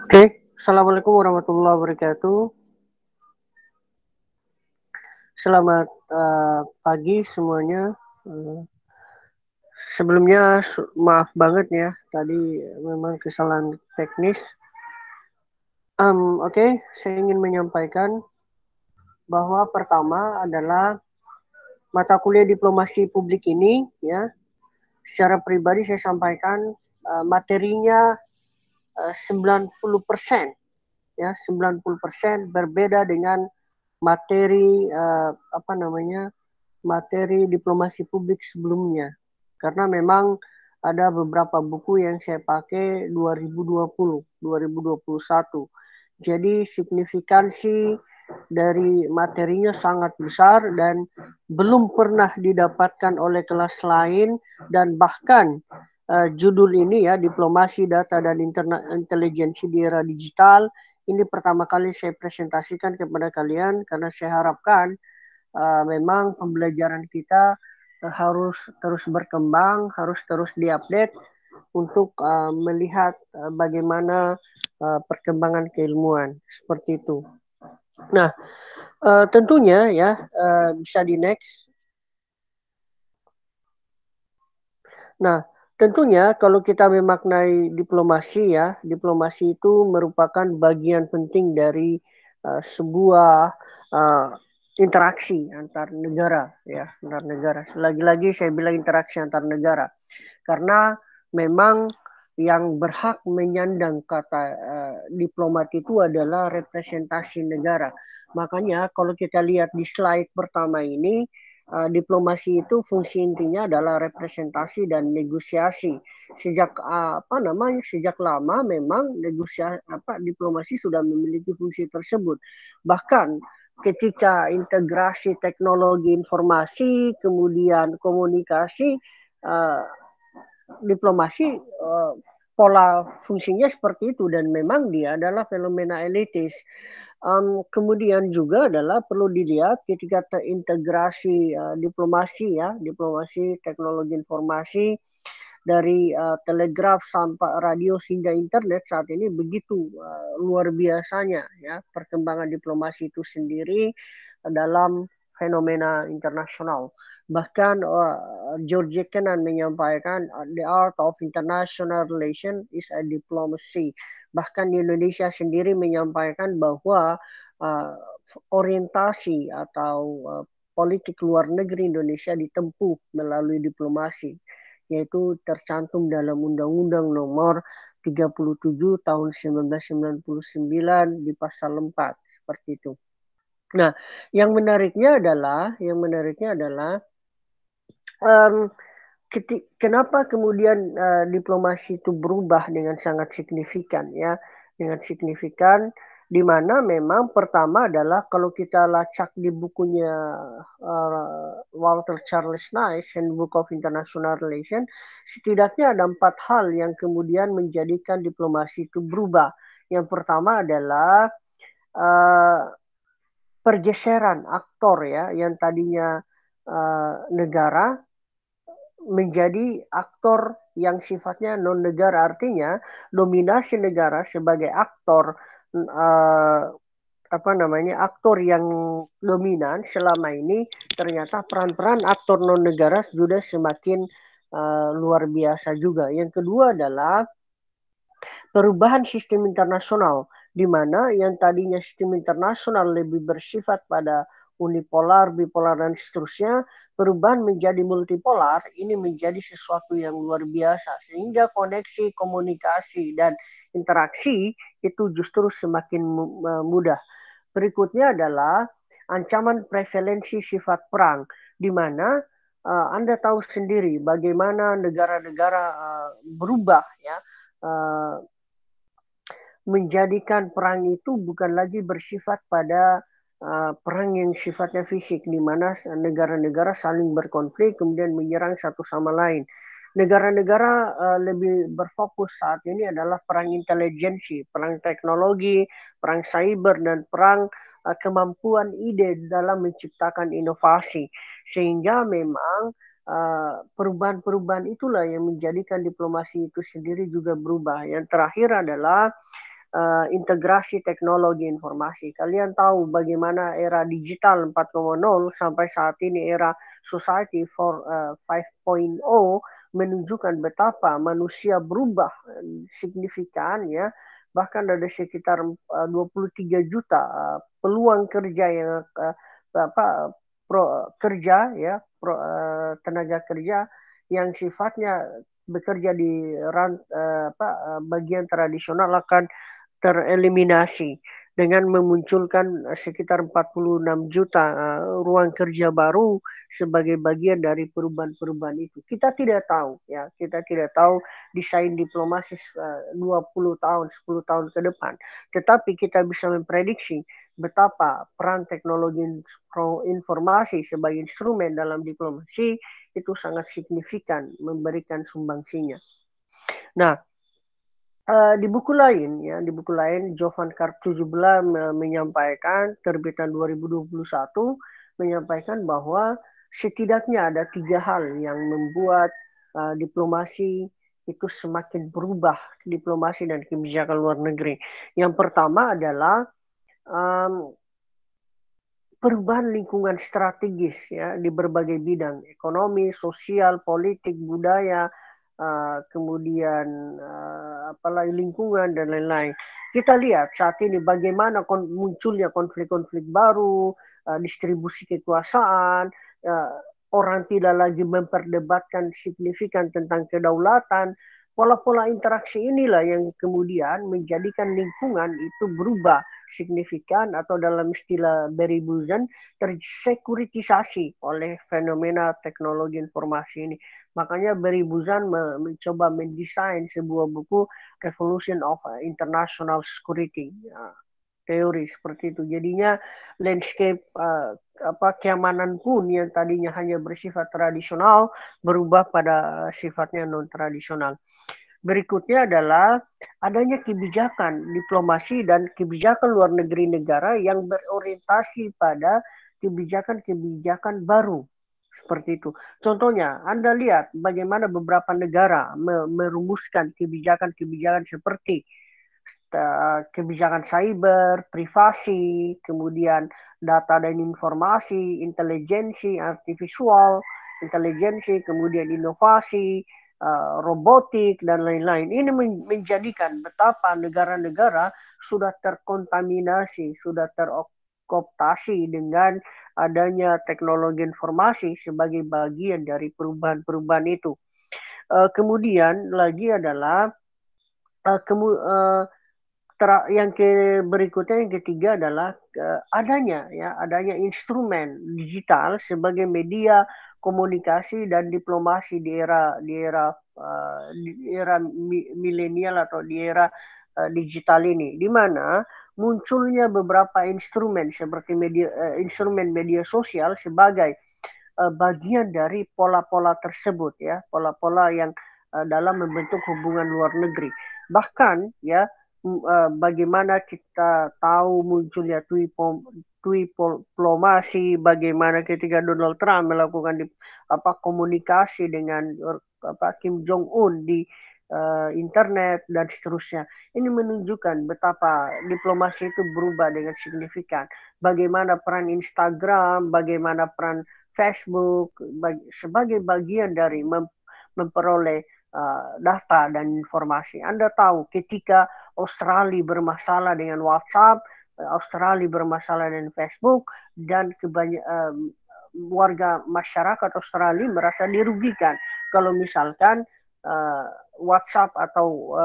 Oke, Assalamualaikum warahmatullahi wabarakatuh. Selamat pagi semuanya. Uh, Sebelumnya maaf banget ya, tadi memang kesalahan teknis. Oke, saya ingin menyampaikan bahwa pertama adalah mata kuliah diplomasi publik ini ya, secara pribadi saya sampaikan materinya 90% ya, 90% berbeda dengan materi materi diplomasi publik sebelumnya. Karena memang ada beberapa buku yang saya pakai 2020, 2021. Jadi signifikansi dari materinya sangat besar dan belum pernah didapatkan oleh kelas lain, dan bahkan judul ini ya, diplomasi data dan intelijensi di era digital, ini pertama kali saya presentasikan kepada kalian karena saya harapkan memang pembelajaran kita harus terus berkembang, harus terus diupdate untuk melihat bagaimana perkembangan keilmuan seperti itu. Nah, tentunya ya bisa di next. Nah, tentunya kalau kita memaknai diplomasi ya, diplomasi itu merupakan bagian penting dari sebuah uh, interaksi antar negara ya, antar negara. Lagi-lagi saya bilang interaksi antar negara karena memang yang berhak menyandang kata diplomat itu adalah representasi negara. Makanya kalau kita lihat di slide pertama ini, diplomasi itu fungsi intinya adalah representasi dan negosiasi. Sejak lama memang diplomasi sudah memiliki fungsi tersebut. Bahkan ketika integrasi teknologi informasi, kemudian komunikasi, uh, diplomasi pola fungsinya seperti itu, dan memang dia adalah fenomena elitis. Kemudian juga adalah perlu dilihat ketika terintegrasi diplomasi ya, diplomasi teknologi informasi dari telegraf sampai radio hingga internet saat ini begitu luar biasanya ya perkembangan diplomasi itu sendiri dalam fenomena internasional. Bahkan George Kennan menyampaikan the art of international relation is a diplomacy. Bahkan di Indonesia sendiri menyampaikan bahwa uh, orientasi atau politik luar negeri Indonesia ditempuh melalui diplomasi, yaitu tercantum dalam Undang-Undang Nomor 37 Tahun 1999 di pasal 4 seperti itu. Nah, yang menariknya adalah um, kenapa kemudian diplomasi itu berubah dengan sangat signifikan ya, dengan signifikan di mana memang pertama adalah kalau kita lacak di bukunya Walter Charles Nice, Handbook of International Relations, setidaknya ada 4 hal yang kemudian menjadikan diplomasi itu berubah. Yang pertama adalah uh, pergeseran aktor ya, yang tadinya negara menjadi aktor yang sifatnya non negara, artinya dominasi negara sebagai aktor uh, aktor yang dominan selama ini, ternyata peran-peran aktor non negara sudah semakin luar biasa juga. Yang kedua adalah perubahan sistem internasional, di mana yang tadinya sistem internasional lebih bersifat pada unipolar, bipolar, dan seterusnya, perubahan menjadi multipolar, ini menjadi sesuatu yang luar biasa. Sehingga koneksi, komunikasi, dan interaksi itu justru semakin mudah. Berikutnya adalah ancaman prevalensi sifat perang, di mana Anda tahu sendiri bagaimana negara-negara berubah ya, uh, menjadikan perang itu bukan lagi bersifat pada perang yang sifatnya fisik, di mana negara-negara saling berkonflik kemudian menyerang satu sama lain. Negara-negara lebih berfokus saat ini adalah perang intelijensi, perang teknologi, perang cyber, dan perang kemampuan ide dalam menciptakan inovasi. Sehingga memang perubahan-perubahan itulah yang menjadikan diplomasi itu sendiri juga berubah. Yang terakhir adalah integrasi teknologi informasi. Kalian tahu bagaimana era digital 4.0 sampai saat ini era society 5.0 menunjukkan betapa manusia berubah signifikan ya. Bahkan ada sekitar 23 juta peluang kerja yang kerja ya tenaga kerja yang sifatnya bekerja di bagian tradisional akan tereliminasi dengan memunculkan sekitar 46 juta ruang kerja baru sebagai bagian dari perubahan-perubahan itu. Kita tidak tahu ya, kita tidak tahu desain diplomasi 20 tahun, 10 tahun ke depan. Tetapi kita bisa memprediksi betapa peran teknologi informasi sebagai instrumen dalam diplomasi itu sangat signifikan memberikan sumbangsinya. Nah, di buku lain ya, di buku lain Jovan Kartuzubla menyampaikan terbitan 2021 menyampaikan bahwa setidaknya ada 3 hal yang membuat diplomasi itu semakin berubah, diplomasi dan kebijakan luar negeri. Yang pertama adalah perubahan lingkungan strategis ya di berbagai bidang, ekonomi, sosial, politik, budaya, kemudian apalagi lingkungan dan lain-lain. Kita lihat saat ini bagaimana munculnya konflik-konflik baru, distribusi kekuasaan, orang tidak lagi memperdebatkan signifikan tentang kedaulatan. Pola-pola interaksi inilah yang kemudian menjadikan lingkungan itu berubah signifikan atau dalam istilah Barry Buzan tersekuritisasi oleh fenomena teknologi informasi ini. Makanya Barry Buzan mencoba mendesain sebuah buku Revolution of International Security. Teori seperti itu. Jadinya landscape keamanan pun yang tadinya hanya bersifat tradisional berubah pada sifatnya non tradisional. Berikutnya adalah adanya kebijakan diplomasi dan kebijakan luar negeri negara yang berorientasi pada kebijakan-kebijakan baru. Seperti itu. Contohnya, Anda lihat bagaimana beberapa negara merumuskan kebijakan-kebijakan seperti kebijakan cyber, privasi, kemudian data dan informasi, intelijensi artifisial, intelijensi, kemudian inovasi, robotik, dan lain-lain. Ini menjadikan betapa negara-negara sudah terkontaminasi, sudah terkooptasi dengan adanya teknologi informasi sebagai bagian dari perubahan-perubahan itu. Kemudian lagi adalah yang berikutnya yang ketiga adalah adanya instrumen digital sebagai media komunikasi dan diplomasi di era milenial atau di era digital ini, di mana munculnya beberapa instrumen seperti instrumen media sosial sebagai bagian dari pola-pola tersebut ya, pola-pola yang dalam membentuk hubungan luar negeri. Bahkan ya bagaimana kita tahu munculnya diplomasi, bagaimana ketika Donald Trump melakukan komunikasi dengan Kim Jong Un di internet dan seterusnya. Ini menunjukkan betapa diplomasi itu berubah dengan signifikan. Bagaimana peran Instagram, bagaimana peran Facebook sebagai bagian dari memperoleh data dan informasi. Anda tahu ketika Australia bermasalah dengan WhatsApp, Australia bermasalah dengan Facebook, dan warga masyarakat Australia merasa dirugikan kalau misalkan WhatsApp atau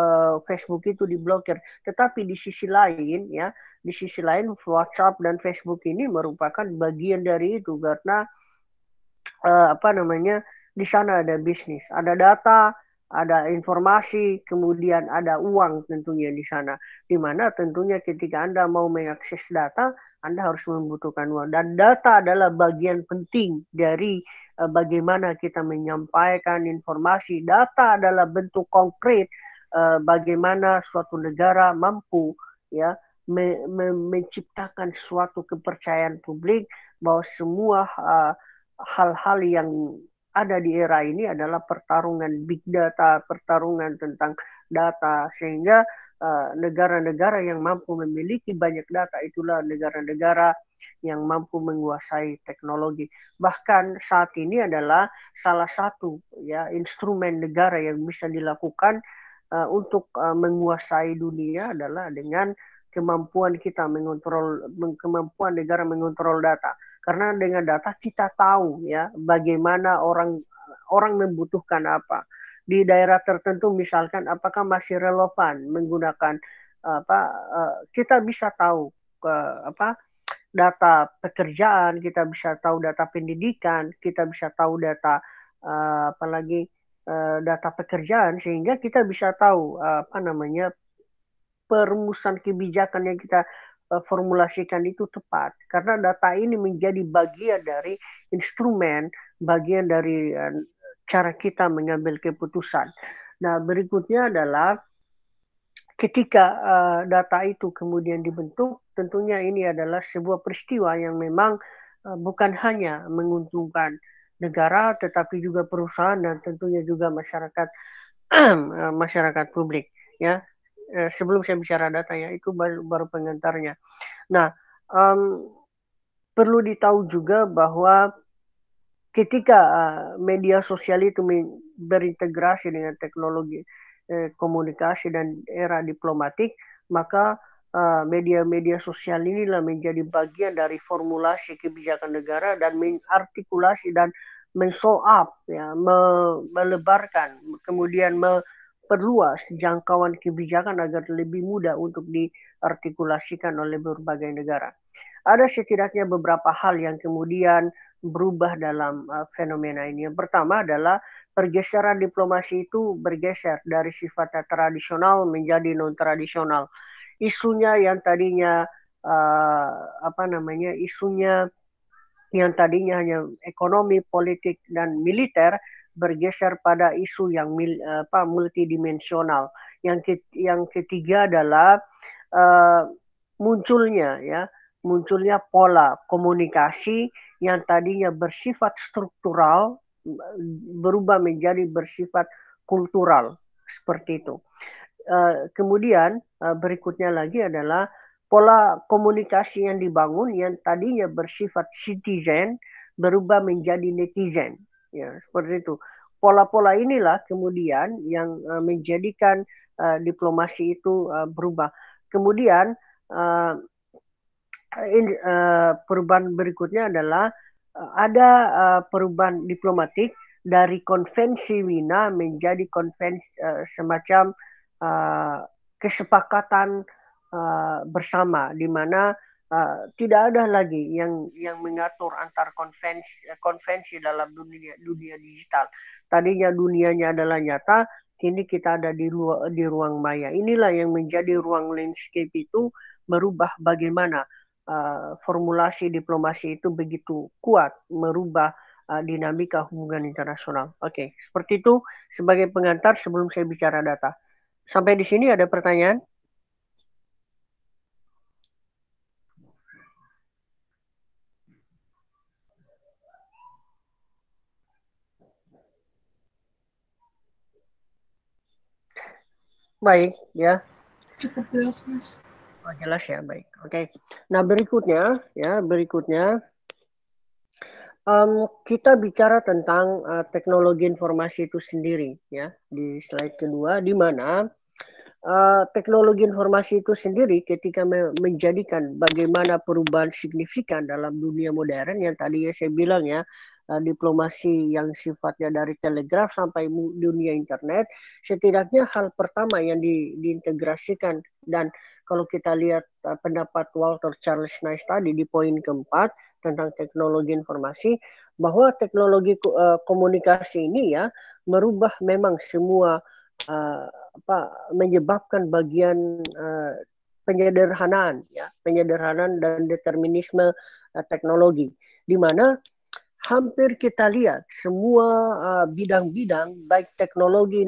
Facebook itu diblokir. Tetapi di sisi lain ya, di sisi lain WhatsApp dan Facebook ini merupakan bagian dari itu karena di sana ada bisnis, ada data, ada informasi, kemudian ada uang tentunya di sana. Di mana tentunya ketika Anda mau mengakses data, Anda harus membutuhkan uang. Dan data adalah bagian penting dari bagaimana kita menyampaikan informasi. Data adalah bentuk konkret bagaimana suatu negara mampu ya menciptakan suatu kepercayaan publik bahwa semua hal-hal yang ada di era ini adalah pertarungan big data, pertarungan tentang data, sehingga negara-negara yang mampu memiliki banyak data itulah negara-negara yang mampu menguasai teknologi. Bahkan saat ini adalah salah satu ya instrumen negara yang bisa dilakukan untuk menguasai dunia adalah dengan kemampuan kita mengontrol, kemampuan negara mengontrol data. Karena dengan data kita tahu ya bagaimana orang membutuhkan apa di daerah tertentu, misalkan apakah masih relevan menggunakan apa kita bisa tahu apa data pekerjaan, kita bisa tahu data pendidikan, kita bisa tahu data apalagi data pekerjaan, sehingga kita bisa tahu apa namanya perumusan kebijakan yang kita formulasikan itu tepat. Karena data ini menjadi bagian dari instrumen, bagian dari cara kita mengambil keputusan. Nah, berikutnya adalah ketika data itu kemudian dibentuk, tentunya ini adalah sebuah peristiwa yang memang bukan hanya menguntungkan negara, tetapi juga perusahaan dan tentunya juga masyarakat masyarakat publik. Ya, sebelum saya bicara data ya, itu baru pengantarnya. Nah, perlu ditahu juga bahwa ketika media sosial itu berintegrasi dengan teknologi komunikasi dan era diplomatik, maka media-media sosial inilah menjadi bagian dari formulasi kebijakan negara dan mengartikulasi dan men-show up, ya, melebarkan, kemudian memperluas jangkauan kebijakan agar lebih mudah untuk diartikulasikan oleh berbagai negara. Ada setidaknya beberapa hal yang kemudian berubah dalam fenomena ini. Yang pertama adalah pergeseran diplomasi itu bergeser dari sifatnya tradisional menjadi non tradisional. Isunya yang tadinya isunya yang tadinya hanya ekonomi, politik dan militer bergeser pada isu yang multidimensional. Yang ketiga adalah munculnya pola komunikasi yang tadinya bersifat struktural berubah menjadi bersifat kultural, seperti itu. Kemudian berikutnya lagi adalah pola komunikasi yang dibangun yang tadinya bersifat citizen berubah menjadi netizen, ya seperti itu. Pola-pola inilah kemudian yang menjadikan diplomasi itu berubah. Kemudian perubahan berikutnya adalah ada perubahan diplomatik dari konvensi Wina menjadi konvensi semacam kesepakatan bersama, di mana tidak ada lagi yang mengatur antar konvensi dalam dunia digital. Tadinya dunianya adalah nyata, kini kita ada di ruang maya. Inilah yang menjadi ruang landscape itu merubah bagaimana formulasi diplomasi itu begitu kuat merubah dinamika hubungan internasional. Oke, seperti itu sebagai pengantar sebelum saya bicara data. Sampai di sini ada pertanyaan? Baik, ya. Cukup jelas, Mas. Oh, jelas ya, baik. Oke. Nah, berikutnya kita bicara tentang teknologi informasi itu sendiri, ya, di slide kedua, di mana teknologi informasi itu sendiri ketika menjadikan bagaimana perubahan signifikan dalam dunia modern yang tadi saya bilang ya, diplomasi yang sifatnya dari telegraf sampai dunia internet, setidaknya hal pertama yang diintegrasikan, dan kalau kita lihat pendapat Walter Charles Nice tadi di poin keempat tentang teknologi informasi, bahwa teknologi komunikasi ini ya merubah memang semua menyebabkan bagian penyederhanaan dan determinisme teknologi, di mana hampir kita lihat semua bidang-bidang baik teknologi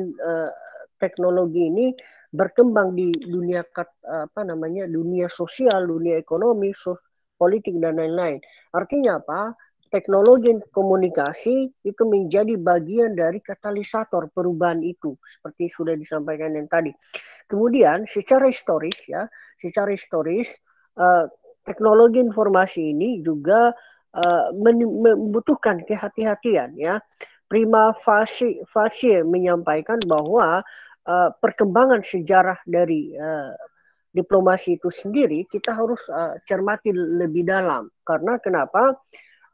ini berkembang di dunia dunia sosial, dunia ekonomi, politik dan lain-lain. Artinya apa? teknologi komunikasi itu menjadi bagian dari katalisator perubahan itu, seperti sudah disampaikan yang tadi. Kemudian secara historis teknologi informasi ini juga membutuhkan kehati-hatian ya. Prima facie menyampaikan bahwa perkembangan sejarah dari diplomasi itu sendiri kita harus cermati lebih dalam. Karena kenapa?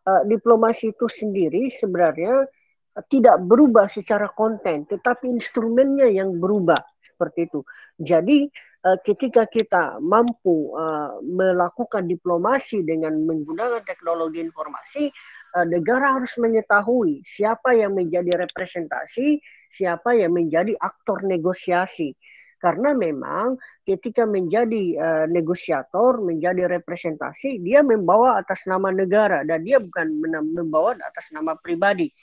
Diplomasi itu sendiri sebenarnya tidak berubah secara konten, tetapi instrumennya yang berubah seperti itu. Jadi ketika kita mampu melakukan diplomasi dengan menggunakan teknologi informasi, negara harus mengetahui siapa yang menjadi representasi, siapa yang menjadi aktor negosiasi. Karena memang ketika menjadi negosiator, menjadi representasi, dia membawa atas nama negara dan dia bukan membawa atas nama pribadi.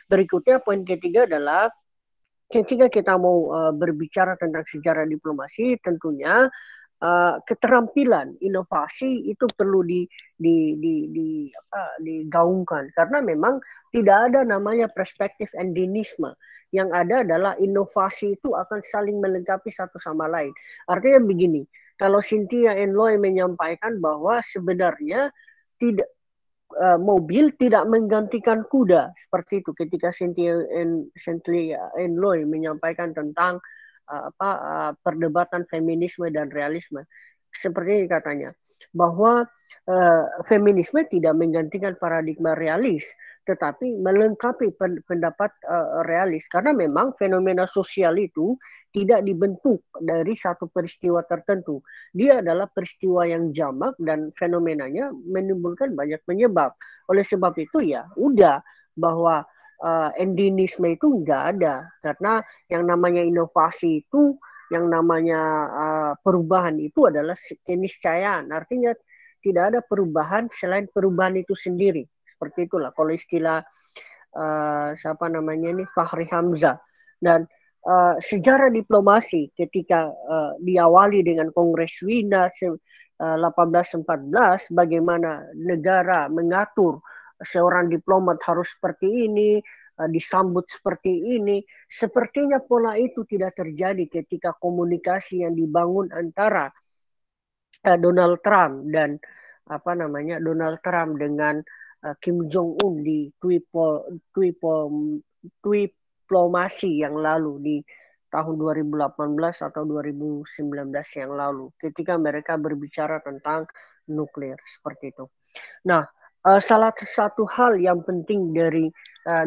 Berikutnya poin ketiga adalah ketika kita mau berbicara tentang sejarah diplomasi, tentunya keterampilan inovasi itu perlu digaungkan karena memang tidak ada namanya perspektif endemisme. Yang ada adalah inovasi itu akan saling melengkapi satu sama lain. Artinya begini, kalau Cynthia Enloy menyampaikan bahwa sebenarnya tidak mobil tidak menggantikan kuda seperti itu ketika Cynthia Enloy menyampaikan tentang perdebatan feminisme dan realisme seperti ini katanya bahwa feminisme tidak menggantikan paradigma realis tetapi melengkapi pendapat realis karena memang fenomena sosial itu tidak dibentuk dari satu peristiwa tertentu. Dia adalah peristiwa yang jamak dan fenomenanya menimbulkan banyak penyebab. Oleh sebab itu ya udah bahwa endemisme itu nggak ada karena yang namanya inovasi itu yang namanya perubahan itu adalah keniscayaan. Artinya tidak ada perubahan selain perubahan itu sendiri. Seperti itulah kalau istilah siapa namanya ini Fahri Hamzah. Dan sejarah diplomasi ketika diawali dengan Kongres Wina 1814 bagaimana negara mengatur seorang diplomat harus seperti ini, disambut seperti ini. Sepertinya pola itu tidak terjadi ketika komunikasi yang dibangun antara Donald Trump dan Donald Trump dengan Kim Jong Un di diplomasi yang lalu di tahun 2018 atau 2019 yang lalu ketika mereka berbicara tentang nuklir seperti itu. Nah, salah satu hal yang penting dari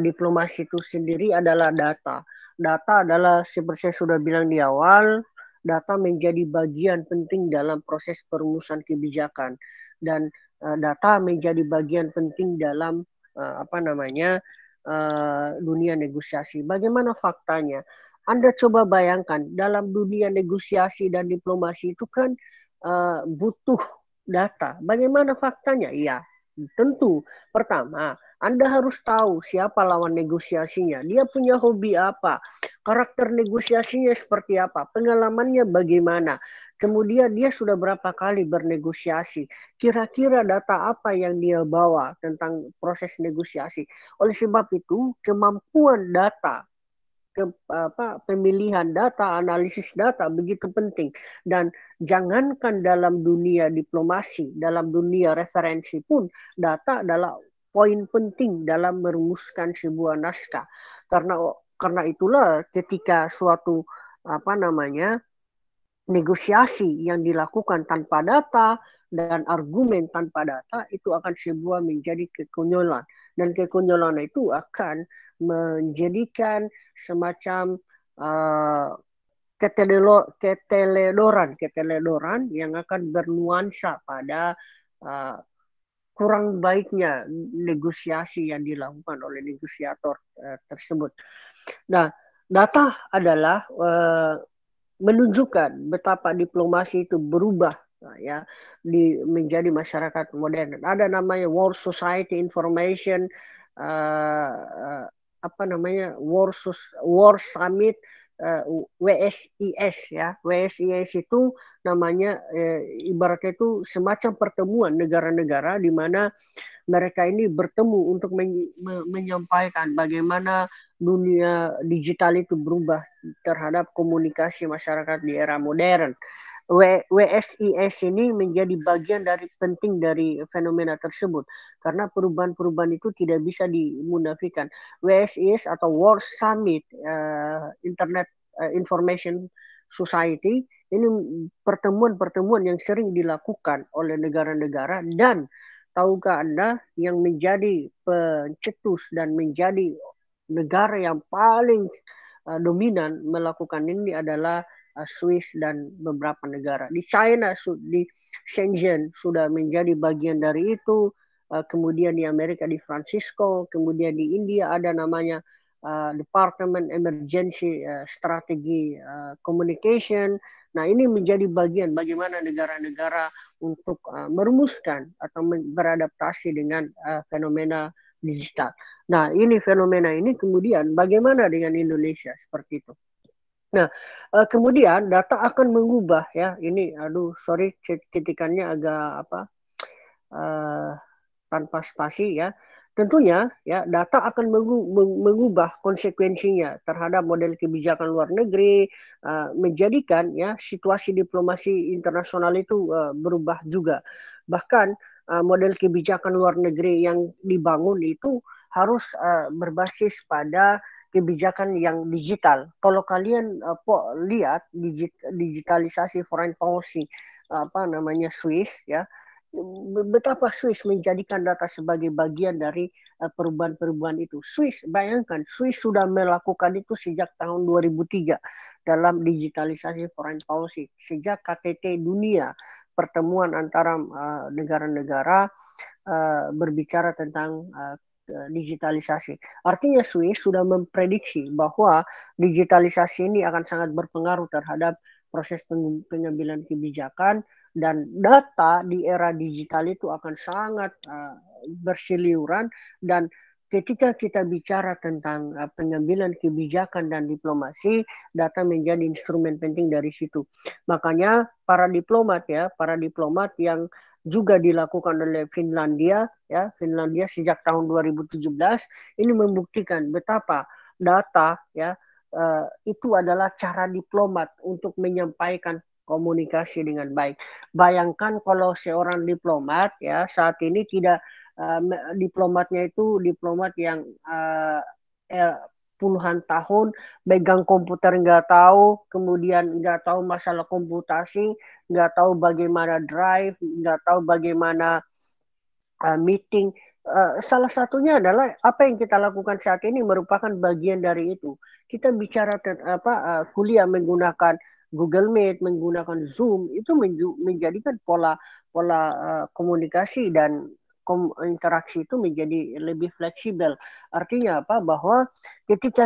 diplomasi itu sendiri adalah data. Data adalah seperti saya sudah bilang di awal, data menjadi bagian penting dalam proses perumusan kebijakan dan data menjadi bagian penting dalam dunia negosiasi. Bagaimana faktanya? Anda coba bayangkan dalam dunia negosiasi dan diplomasi itu kan butuh data. Bagaimana faktanya? Ya, tentu. Pertama, Anda harus tahu siapa lawan negosiasinya. Dia punya hobi apa? Karakter negosiasinya seperti apa? Pengalamannya bagaimana? Kemudian dia sudah berapa kali bernegosiasi? Kira-kira data apa yang dia bawa tentang proses negosiasi? Oleh sebab itu, kemampuan data pemilihan data, analisis data begitu penting. Dan jangankan dalam dunia diplomasi, dalam dunia referensi pun data adalah poin penting dalam merumuskan sebuah naskah. Karena itulah ketika suatu negosiasi yang dilakukan tanpa data dan argumen tanpa data itu akan sebuah menjadi kekonyolan dan kekonyolan itu akan menjadikan semacam keteledoran yang akan bernuansa pada kurang baiknya negosiasi yang dilakukan oleh negosiator tersebut. Nah, data adalah menunjukkan betapa diplomasi itu berubah ya menjadi masyarakat modern. Ada namanya World Society Information War Summit WSIS ya. WSIS itu namanya ibaratnya itu semacam pertemuan negara-negara di mana mereka ini bertemu untuk menyampaikan bagaimana dunia digital itu berubah terhadap komunikasi masyarakat di era modern. WSIS ini menjadi bagian dari penting dari fenomena tersebut karena perubahan-perubahan itu tidak bisa dimunafikan. WSIS atau World Summit Internet Information Society ini pertemuan-pertemuan yang sering dilakukan oleh negara-negara, dan tahukah Anda yang menjadi pencetus dan menjadi negara yang paling dominan melakukan ini adalah Swiss dan beberapa negara. Di China, di Shenzhen sudah menjadi bagian dari itu. Kemudian di Amerika di Francisco, kemudian di India ada namanya Department Emergency Strategy Communication. Nah, ini menjadi bagian bagaimana negara-negara untuk merumuskan atau beradaptasi dengan fenomena digital. Nah, ini fenomena ini kemudian bagaimana dengan Indonesia seperti itu. Nah, kemudian data akan mengubah ya. Ini, aduh, sorry, ketikannya agak apa tanpa spasi ya. Tentunya ya data akan mengubah konsekuensinya terhadap model kebijakan luar negeri, menjadikan ya situasi diplomasi internasional itu berubah juga. Bahkan model kebijakan luar negeri yang dibangun itu harus berbasis pada kebijakan yang digital. Kalau kalian lihat digitalisasi foreign policy apa namanya Swiss ya, betapa Swiss menjadikan data sebagai bagian dari perubahan-perubahan itu. Swiss, bayangkan, Swiss sudah melakukan itu sejak tahun 2003 dalam digitalisasi foreign policy. Sejak KTT dunia, pertemuan antara negara-negara berbicara tentang digitalisasi. Artinya Swiss sudah memprediksi bahwa digitalisasi ini akan sangat berpengaruh terhadap proses pengambilan kebijakan, dan data di era digital itu akan sangat berseliuran. Dan ketika kita bicara tentang pengambilan kebijakan dan diplomasi, data menjadi instrumen penting dari situ. Makanya para diplomat yang juga dilakukan oleh Finlandia sejak tahun 2017 ini membuktikan betapa data itu adalah cara diplomat untuk menyampaikan komunikasi dengan baik. Bayangkan kalau seorang diplomat ya saat ini tidak diplomatnya itu diplomat yang puluhan tahun megang komputer nggak tahu, kemudian nggak tahu masalah komputasi, nggak tahu bagaimana drive, nggak tahu bagaimana meeting. Salah satunya adalah apa yang kita lakukan saat ini merupakan bagian dari itu. Kita bicara kuliah menggunakan Google Meet, menggunakan Zoom, itu menjadikan pola komunikasi dan interaksi itu menjadi lebih fleksibel. Artinya apa? Bahwa ketika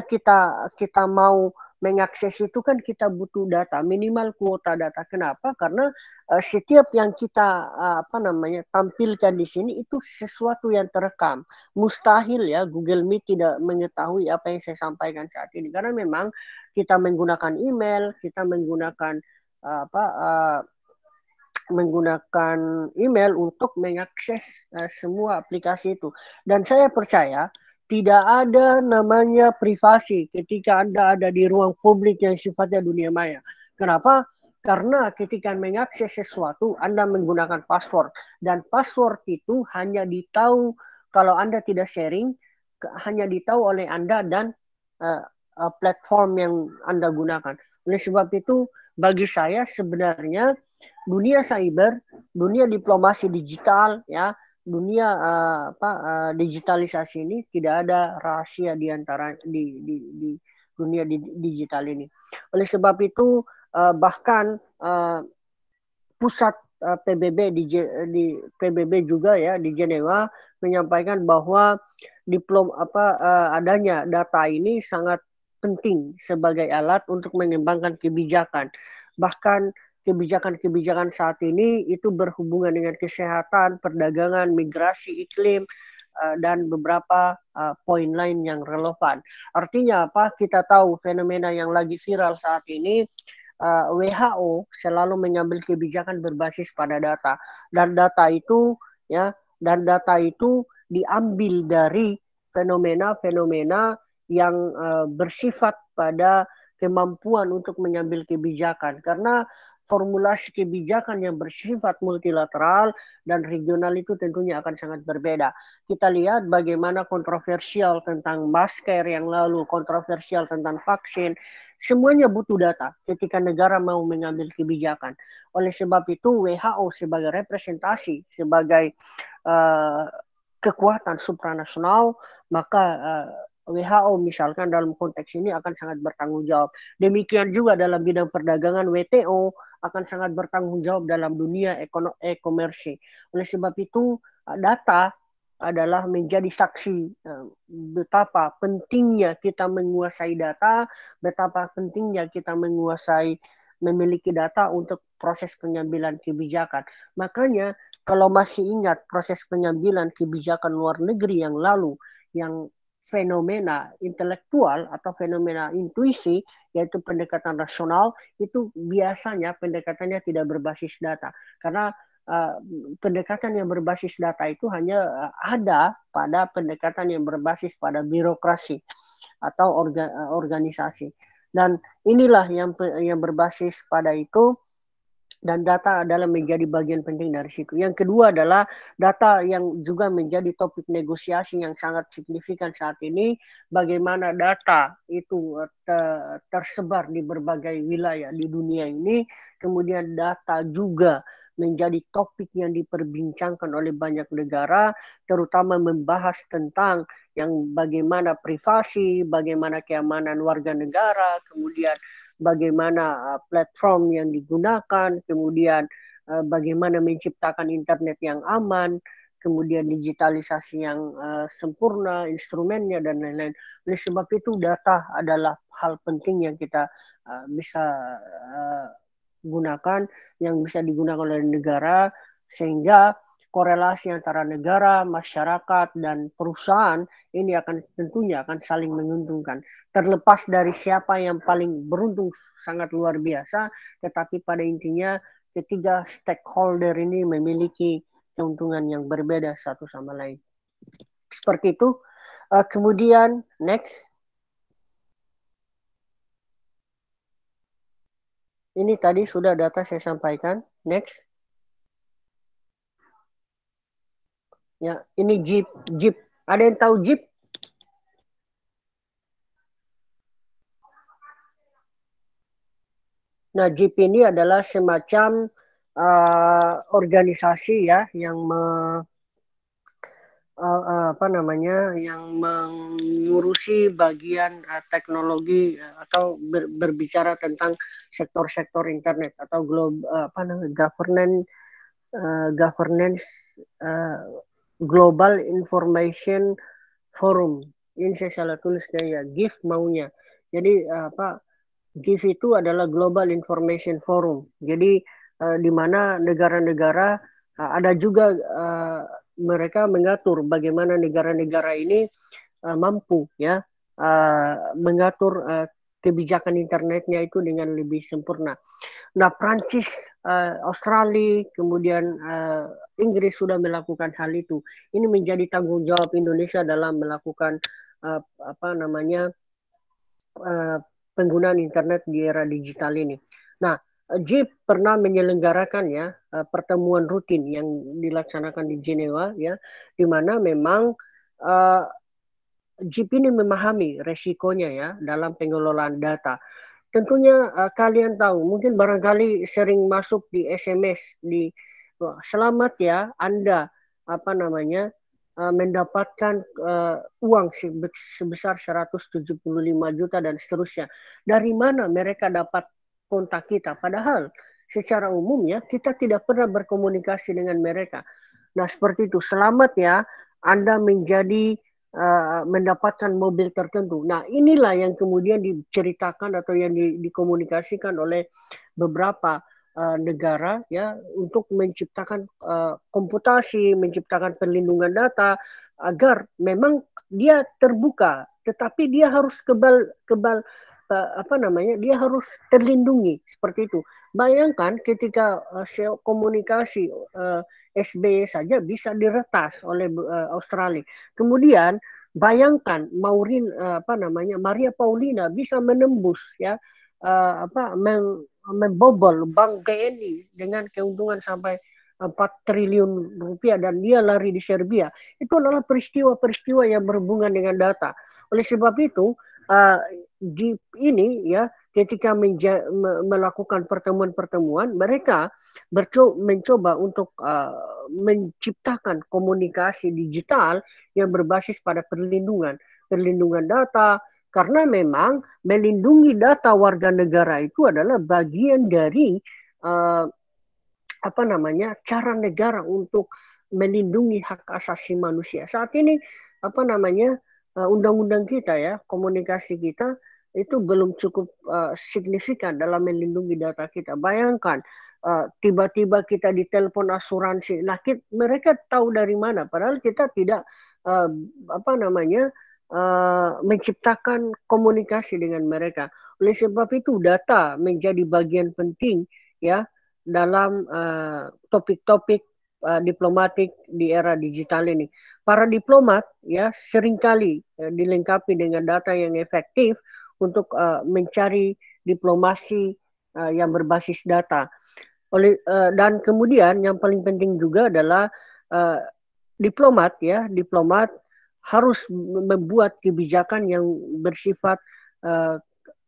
kita mau mengakses itu kan kita butuh data, minimal kuota data. Kenapa? Karena setiap yang kita tampilkan di sini itu sesuatu yang terekam. Mustahil ya Google Meet tidak mengetahui apa yang saya sampaikan saat ini, karena memang kita menggunakan email, kita menggunakan menggunakan email untuk mengakses semua aplikasi itu. Dan saya percaya tidak ada namanya privasi ketika Anda ada di ruang publik yang sifatnya dunia maya. Kenapa? Karena ketika mengakses sesuatu, Anda menggunakan password. Dan password itu hanya ditahu kalau Anda tidak sharing, hanya ditahu oleh Anda dan platform yang Anda gunakan. Oleh sebab itu, bagi saya sebenarnya dunia cyber, dunia diplomasi digital, ya, dunia digitalisasi ini tidak ada rahasia di antara di dunia digital ini. Oleh sebab itu bahkan pusat PBB di PBB juga ya di Jenewa menyampaikan bahwa adanya data ini sangat penting sebagai alat untuk mengembangkan kebijakan. Bahkan kebijakan-kebijakan saat ini itu berhubungan dengan kesehatan, perdagangan, migrasi, iklim, dan beberapa poin lain yang relevan. Artinya apa? Kita tahu fenomena yang lagi viral saat ini, WHO selalu mengambil kebijakan berbasis pada data, dan data itu diambil dari fenomena-fenomena yang bersifat pada kemampuan untuk mengambil kebijakan. Karena formulasi kebijakan yang bersifat multilateral dan regional itu tentunya akan sangat berbeda. Kita lihat bagaimana kontroversial tentang masker yang lalu, kontroversial tentang vaksin, semuanya butuh data ketika negara mau mengambil kebijakan. Oleh sebab itu WHO sebagai representasi, sebagai uh, kekuatan supranasional, maka WHO misalkan dalam konteks ini akan sangat bertanggung jawab. Demikian juga dalam bidang perdagangan, WTO akan sangat bertanggung jawab dalam dunia e-komersi. Oleh sebab itu data adalah menjadi saksi betapa pentingnya kita menguasai data, betapa pentingnya kita memiliki data untuk proses pengambilan kebijakan. Makanya kalau masih ingat proses pengambilan kebijakan luar negeri yang lalu, yang fenomena intelektual atau fenomena intuisi, yaitu pendekatan rasional, itu biasanya pendekatannya tidak berbasis data. Karena pendekatan yang berbasis data itu hanya ada pada pendekatan yang berbasis pada birokrasi atau organisasi. Dan inilah yang berbasis pada itu, dan data adalah menjadi bagian penting dari situ. Yang kedua adalah data yang juga menjadi topik negosiasi yang sangat signifikan saat ini, bagaimana data itu tersebar di berbagai wilayah di dunia ini, kemudian data juga menjadi topik yang diperbincangkan oleh banyak negara, terutama membahas tentang yang bagaimana privasi, bagaimana keamanan warga negara, kemudian bagaimana platform yang digunakan, kemudian bagaimana menciptakan internet yang aman, kemudian digitalisasi yang sempurna, instrumennya, dan lain-lain. Oleh sebab itu data adalah hal penting yang kita bisa gunakan, yang bisa digunakan oleh negara, sehingga korelasi antara negara, masyarakat, dan perusahaan ini akan tentunya akan saling menguntungkan. Terlepas dari siapa yang paling beruntung sangat luar biasa, tetapi pada intinya ketiga stakeholder ini memiliki keuntungan yang berbeda satu sama lain. Seperti itu. Kemudian next. Ini tadi sudah data saya sampaikan. Next. Ya, ini Jeep. Ada yang tahu Jeep? Nah, Jeep ini adalah semacam organisasi ya yang apa namanya, yang mengurusi bagian teknologi atau berbicara tentang sektor-sektor internet atau apa namanya, governance Global Information Forum. Ini saya salah tulis ya, GIF maunya. Jadi apa, GIF itu adalah Global Information Forum. Jadi di mana negara-negara ada juga mereka mengatur bagaimana negara-negara ini mampu ya mengatur kebijakan internetnya itu dengan lebih sempurna. Nah, Prancis, Australia, kemudian Inggris sudah melakukan hal itu. Ini menjadi tanggung jawab Indonesia dalam melakukan apa namanya penggunaan internet di era digital ini. Nah, JIP pernah menyelenggarakan ya pertemuan rutin yang dilaksanakan di Jenewa ya, di mana memang JIP ini memahami resikonya ya dalam pengelolaan data. Tentunya kalian tahu, mungkin barangkali sering masuk di SMS di selamat ya Anda apa namanya mendapatkan uang sebesar 175 juta dan seterusnya. Dari mana mereka dapat kontak kita? Padahal secara umum ya kita tidak pernah berkomunikasi dengan mereka. Nah, seperti itu. Selamat ya Anda menjadi mendapatkan mobil tertentu. Nah, inilah yang kemudian diceritakan atau yang dikomunikasikan oleh beberapa negara ya untuk menciptakan komputasi, menciptakan perlindungan data agar memang dia terbuka, tetapi dia harus kebal dia harus terlindungi seperti itu. Bayangkan ketika komunikasi SBY saja bisa diretas oleh Australia. Kemudian bayangkan Maria Paulina bisa menembus ya membobol bank BNI dengan keuntungan sampai 4 triliun rupiah dan dia lari di Serbia. Itu adalah peristiwa-peristiwa yang berhubungan dengan data. Oleh sebab itu di ini ya ketika melakukan pertemuan-pertemuan mereka mencoba untuk menciptakan komunikasi digital yang berbasis pada perlindungan data karena memang melindungi data warga negara itu adalah bagian dari cara negara untuk melindungi hak asasi manusia. Saat ini undang-undang kita ya, komunikasi kita itu belum cukup signifikan dalam melindungi data kita. Bayangkan tiba-tiba kita ditelepon asuransi. Nah, mereka tahu dari mana padahal kita tidak menciptakan komunikasi dengan mereka. Oleh sebab itu data menjadi bagian penting ya dalam topik-topik diplomatik di era digital ini. Para diplomat ya seringkali dilengkapi dengan data yang efektif untuk mencari diplomasi yang berbasis data. Dan kemudian yang paling penting juga adalah diplomat harus membuat kebijakan yang bersifat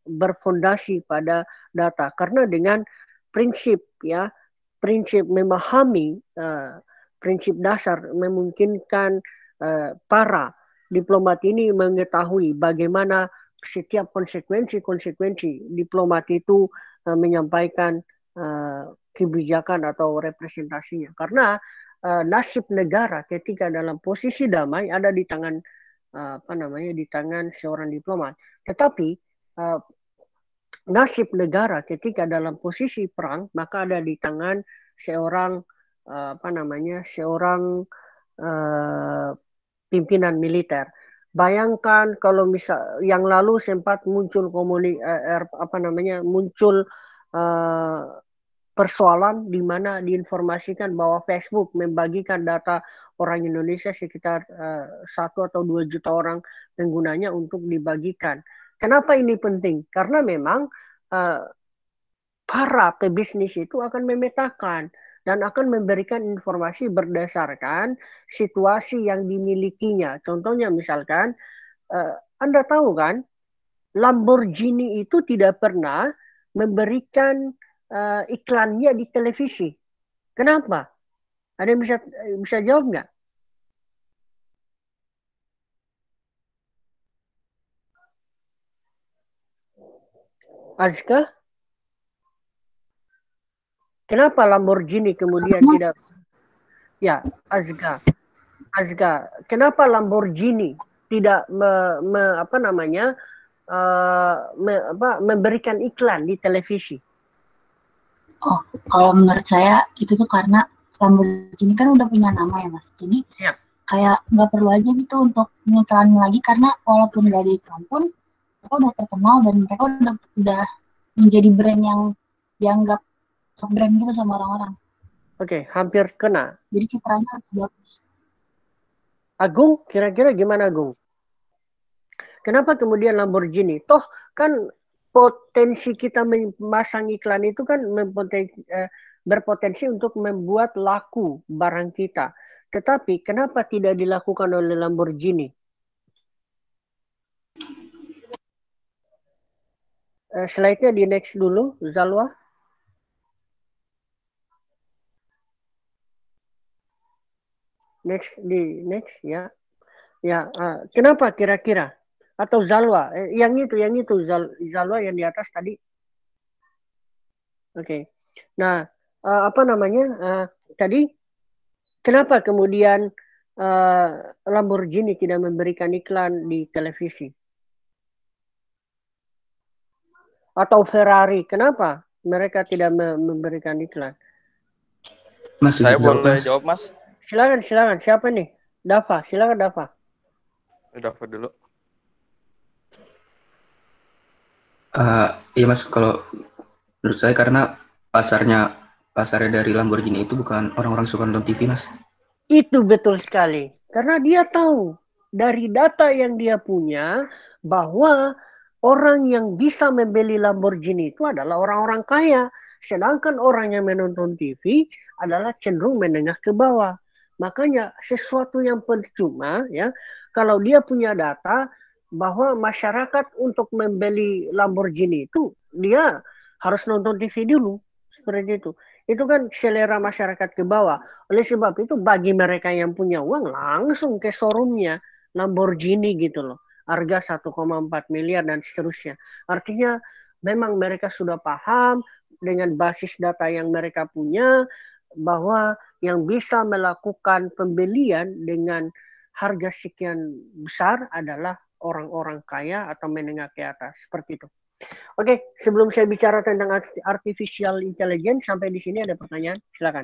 berfondasi pada data karena dengan prinsip memahami prinsip dasar memungkinkan para diplomat ini mengetahui bagaimana setiap konsekuensi diplomat itu menyampaikan kebijakan atau representasinya karena nasib negara ketika dalam posisi damai ada di tangan di tangan seorang diplomat tetapi nasib negara ketika dalam posisi perang maka ada di tangan seorang pimpinan militer. Bayangkan kalau misal yang lalu sempat muncul persoalan di mana diinformasikan bahwa Facebook membagikan data orang Indonesia sekitar 1 atau 2 juta orang penggunanya untuk dibagikan. Kenapa ini penting? Karena memang para pebisnis itu akan memetakan dan akan memberikan informasi berdasarkan situasi yang dimilikinya. Contohnya misalkan, Anda tahu kan, Lamborghini itu tidak pernah memberikan iklannya di televisi. Kenapa? Ada yang bisa jawab nggak? Azka? Kenapa Lamborghini kemudian tidak? Ya, Azka. Kenapa Lamborghini tidak memberikan iklan di televisi? Oh, kalau menurut saya itu tuh karena Lamborghini kan udah punya nama ya Mas. Jadi kayak nggak perlu aja gitu untuk mengiklanin lagi karena walaupun nggak ada iklan pun mereka udah terkenal dan mereka udah menjadi brand yang dianggap top brand gitu sama orang-orang. Oke, hampir kena. Jadi citranya bagus. Agung, kira-kira gimana Agung? Kenapa kemudian Lamborghini? Toh kan potensi kita memasang iklan itu kan berpotensi untuk membuat laku barang kita. Tetapi kenapa tidak dilakukan oleh Lamborghini? Slide-nya di next dulu, Zalwa. Next ya. Ya, kenapa kira-kira? Atau Zalwa? Yang itu Zalwa yang di atas tadi. Oke. Nah, tadi kenapa kemudian Lamborghini tidak memberikan iklan di televisi? Atau Ferrari, kenapa mereka tidak memberikan iklan? Mas, saya boleh jawab, Mas? Silakan. Siapa nih? Dava, silakan Dava. Dava dulu. Iya Mas, kalau menurut saya karena pasarnya dari Lamborghini itu bukan orang-orang suka nonton TV Mas. Itu betul sekali. Karena dia tahu dari data yang dia punya bahwa orang yang bisa membeli Lamborghini itu adalah orang-orang kaya. Sedangkan orang yang menonton TV adalah cenderung menengah ke bawah. Makanya sesuatu yang percuma ya kalau dia punya data bahwa masyarakat untuk membeli Lamborghini itu dia harus nonton TV dulu seperti itu. Itu kan selera masyarakat ke bawah. Oleh sebab itu bagi mereka yang punya uang langsung ke showroomnya Lamborghini gitu loh. Harga 1,4 miliar dan seterusnya. Artinya memang mereka sudah paham dengan basis data yang mereka punya bahwa yang bisa melakukan pembelian dengan harga sekian besar adalah orang-orang kaya atau menengah ke atas. Seperti itu. Oke, sebelum saya bicara tentang artificial intelligence, sampai di sini ada pertanyaan? Silakan.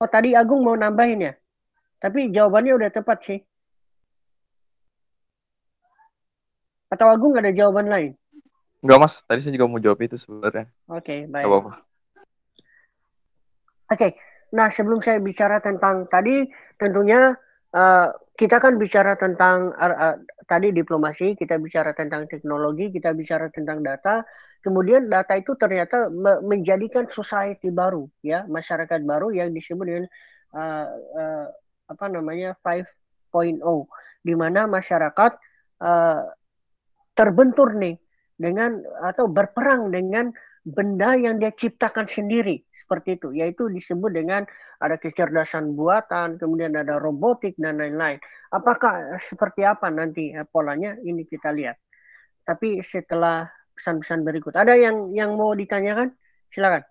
Oh, tadi Agung mau nambahin ya? Tapi jawabannya udah tepat sih. Atau Agung ada jawaban lain? Enggak, Mas. Tadi saya juga mau jawab itu sebenarnya. Oke, baik. Gak apa-apa. Oke, nah sebelum saya bicara tentang tadi, tentunya kita kan bicara tentang tadi diplomasi, kita bicara tentang teknologi, kita bicara tentang data. Kemudian data itu ternyata menjadikan society baru, ya, masyarakat baru yang disebut dengan uh, uh, apa namanya 5.0, di mana masyarakat uh, terbentur nih dengan atau berperang dengan benda yang dia ciptakan sendiri seperti itu, yaitu disebut dengan ada kecerdasan buatan, kemudian ada robotik dan lain-lain. Apakah seperti apa nanti polanya, ini kita lihat. Tapi setelah pesan-pesan berikut, ada yang mau ditanyakan? Silakan.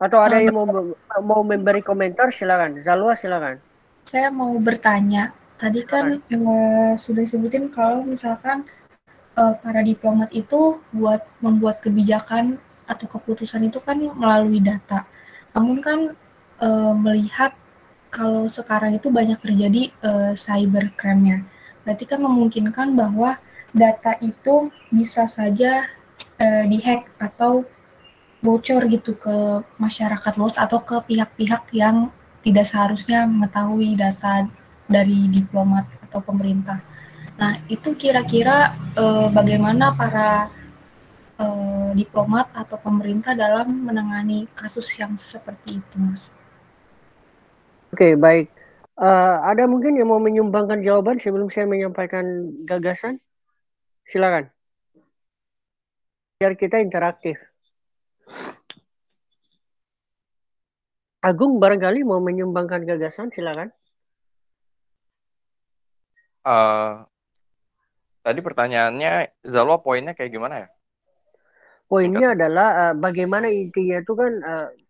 Atau ada yang mau memberi komentar? Silakan. Zalwa, silakan. Saya mau bertanya. Tadi kan sudah sebutin kalau misalkan para diplomat itu buat membuat kebijakan atau keputusan itu kan melalui data. Namun kan melihat kalau sekarang itu banyak terjadi cybercrime-nya. Berarti kan memungkinkan bahwa data itu bisa saja dihack atau bocor gitu ke masyarakat luas atau ke pihak-pihak yang tidak seharusnya mengetahui data dari diplomat atau pemerintah. Nah, itu kira-kira bagaimana para diplomat atau pemerintah dalam menangani kasus yang seperti itu, Mas? Oke, baik. Ada mungkin yang mau menyumbangkan jawaban sebelum saya menyampaikan gagasan? Silakan. Biar kita interaktif. Agung barangkali mau menyumbangkan gagasan, silakan. Tadi pertanyaannya, Zalwa poinnya kayak gimana ya? Poinnya adalah bagaimana intinya itu kan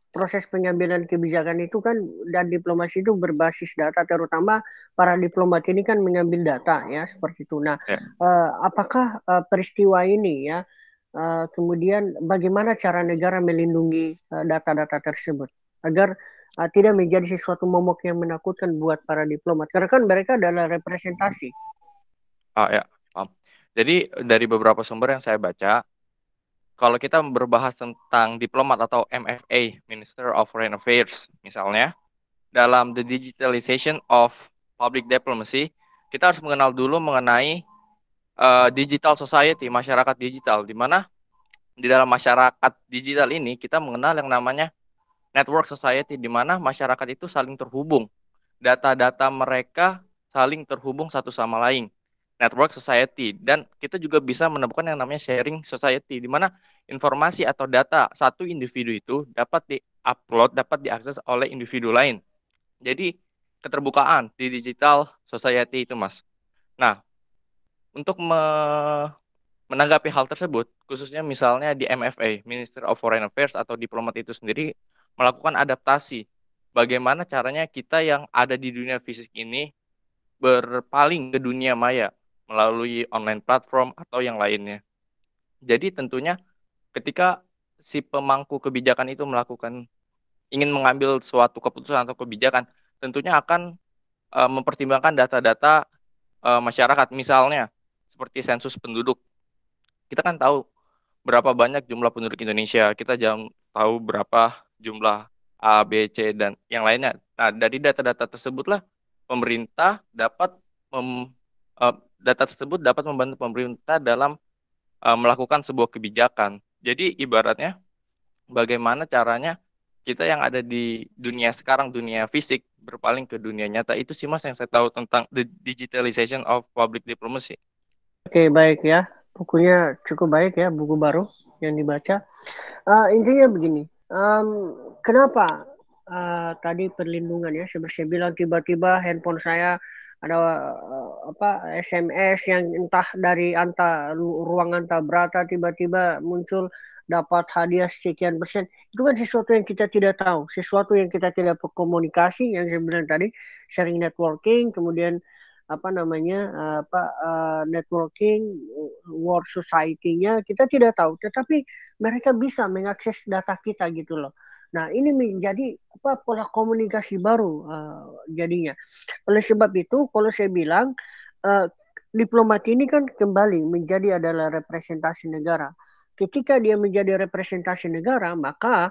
proses pengambilan kebijakan itu kan dan diplomasi itu berbasis data, terutama para diplomat ini kan mengambil data ya seperti itu. Nah, apakah peristiwa ini ya kemudian bagaimana cara negara melindungi data-data tersebut agar tidak menjadi sesuatu momok yang menakutkan buat para diplomat, karena kan mereka adalah representasi. Ya, paham. Jadi dari beberapa sumber yang saya baca, kalau kita berbahas tentang diplomat atau MFA, Minister of Foreign Affairs, misalnya, dalam the digitalization of public diplomacy, kita harus mengenal dulu mengenai digital society, masyarakat digital, di mana di dalam masyarakat digital ini kita mengenal yang namanya network society, di mana masyarakat itu saling terhubung. Data-data mereka saling terhubung satu sama lain. Network society. Dan kita juga bisa menemukan yang namanya sharing society, di mana informasi atau data satu individu itu dapat di-upload, dapat diakses oleh individu lain. Jadi keterbukaan di digital society itu, Mas. Nah, untuk menanggapi hal tersebut, khususnya misalnya di MFA, Minister of Foreign Affairs atau diplomat itu sendiri melakukan adaptasi. Bagaimana caranya kita yang ada di dunia fisik ini berpaling ke dunia maya melalui online platform atau yang lainnya. Jadi tentunya ketika si pemangku kebijakan itu ingin mengambil suatu keputusan atau kebijakan, tentunya akan mempertimbangkan data-data masyarakat. Misalnya seperti sensus penduduk. Kita kan tahu berapa banyak jumlah penduduk Indonesia. Kita jangan tahu berapa jumlah A, B, C, dan yang lainnya. Nah, dari data-data tersebutlah pemerintah dapat data tersebut dapat membantu pemerintah dalam melakukan sebuah kebijakan. Jadi ibaratnya bagaimana caranya kita yang ada di dunia sekarang, dunia fisik, berpaling ke dunia nyata. Itu sih Mas yang saya tahu tentang the digitalization of public diplomacy. Oke, baik ya. Bukunya cukup baik ya, buku baru yang dibaca. Intinya begini, kenapa tadi perlindungan ya, seperti saya bilang tiba-tiba handphone saya ada SMS yang entah dari ruang antah berata tiba-tiba muncul dapat hadiah sekian persen. Itu kan sesuatu yang kita tidak tahu, sesuatu yang kita tidak berkomunikasi, yang saya bilang tadi, sharing networking, kemudian networking world society-nya kita tidak tahu, tetapi mereka bisa mengakses data kita gitu loh. Nah, ini menjadi pola komunikasi baru jadinya. Oleh sebab itu, kalau saya bilang diplomat ini kan kembali menjadi adalah representasi negara. Ketika dia menjadi representasi negara, maka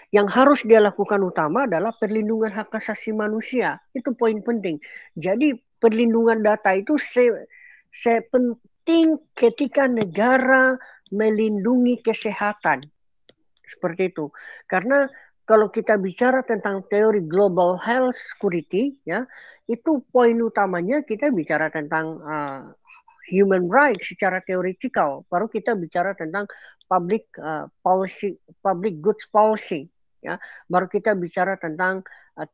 yang harus dia lakukan utama adalah perlindungan hak asasi manusia. Itu poin penting. Jadi perlindungan data itu penting ketika negara melindungi kesehatan. Seperti itu. Karena kalau kita bicara tentang teori global health security, ya, itu poin utamanya kita bicara tentang human rights secara teoretikal. Baru kita bicara tentang public goods policy, ya. Baru kita bicara tentang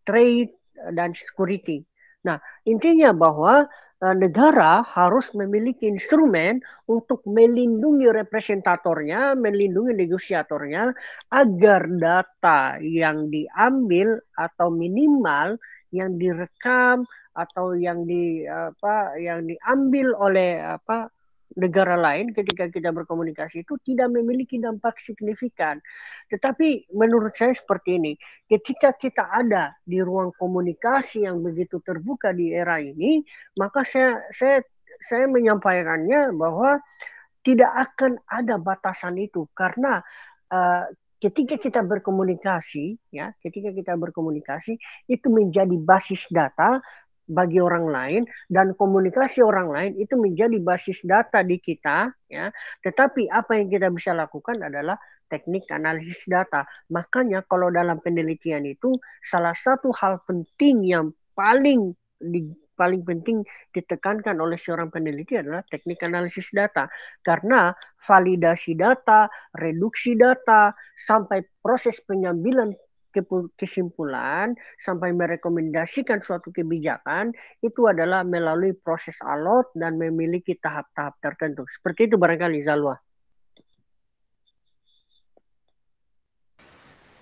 trade dan security. Nah, intinya bahwa negara harus memiliki instrumen untuk melindungi representatornya, melindungi negosiatornya, agar data yang diambil atau minimal yang direkam atau yang diambil oleh negara lain ketika kita berkomunikasi itu tidak memiliki dampak signifikan. Tetapi menurut saya seperti ini, ketika kita ada di ruang komunikasi yang begitu terbuka di era ini, maka saya menyampaikannya bahwa tidak akan ada batasan itu, karena ketika kita berkomunikasi itu menjadi basis data bagi orang lain, dan komunikasi orang lain itu menjadi basis data di kita, ya. Tetapi apa yang kita bisa lakukan adalah teknik analisis data. Makanya kalau dalam penelitian itu salah satu hal penting yang paling penting ditekankan oleh seorang peneliti adalah teknik analisis data. Karena validasi data, reduksi data, sampai proses pengambilan kesimpulan, sampai merekomendasikan suatu kebijakan, itu adalah melalui proses alot dan memiliki tahap-tahap tertentu. Seperti itu barangkali, Zalwa.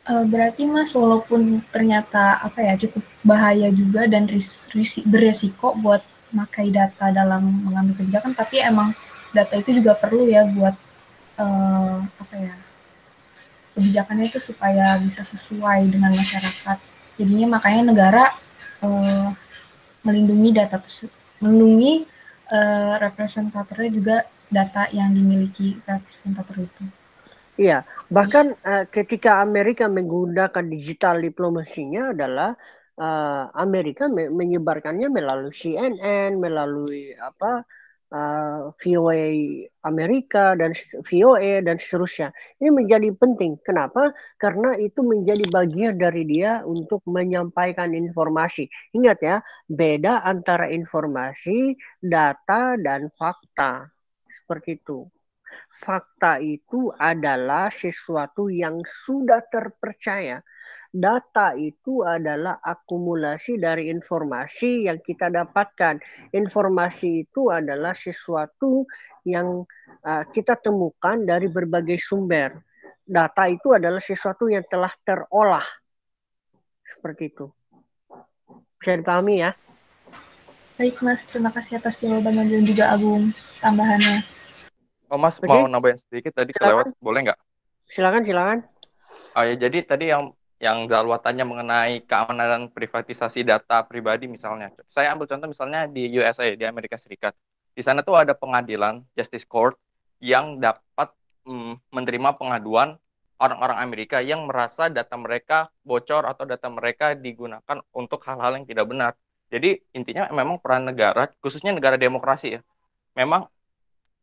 Berarti Mas, walaupun ternyata cukup bahaya juga dan beresiko buat memakai data dalam mengambil kebijakan, tapi emang data itu juga perlu ya buat kebijakannya itu supaya bisa sesuai dengan masyarakat. Jadinya makanya negara melindungi data tersebut, melindungi representatornya juga data yang dimiliki representator itu. Iya, bahkan ketika Amerika menggunakan digital diplomasinya adalah Amerika menyebarkannya melalui CNN, melalui VOA Amerika dan VOA dan seterusnya. Ini menjadi penting. Kenapa? Karena itu menjadi bagian dari dia untuk menyampaikan informasi. Ingat ya, beda antara informasi, data, dan fakta. Seperti itu. Fakta itu adalah sesuatu yang sudah terpercaya. Data itu adalah akumulasi dari informasi yang kita dapatkan. Informasi itu adalah sesuatu yang kita temukan dari berbagai sumber. Data itu adalah sesuatu yang telah terolah. Seperti itu. Bisa dipahami ya? Baik Mas, terima kasih atas jawabannya dan juga Agung tambahannya. Oh Mas, mau nambahin sedikit tadi kelewat, boleh nggak? Silakan. Ya, jadi tadi yang yang Zalwa tanya mengenai keamanan dan privatisasi data pribadi misalnya. Saya ambil contoh misalnya di USA, di Amerika Serikat. Di sana tuh ada pengadilan, Justice Court, yang dapat menerima pengaduan orang-orang Amerika yang merasa data mereka bocor atau data mereka digunakan untuk hal-hal yang tidak benar. Jadi intinya memang peran negara, khususnya negara demokrasi ya, memang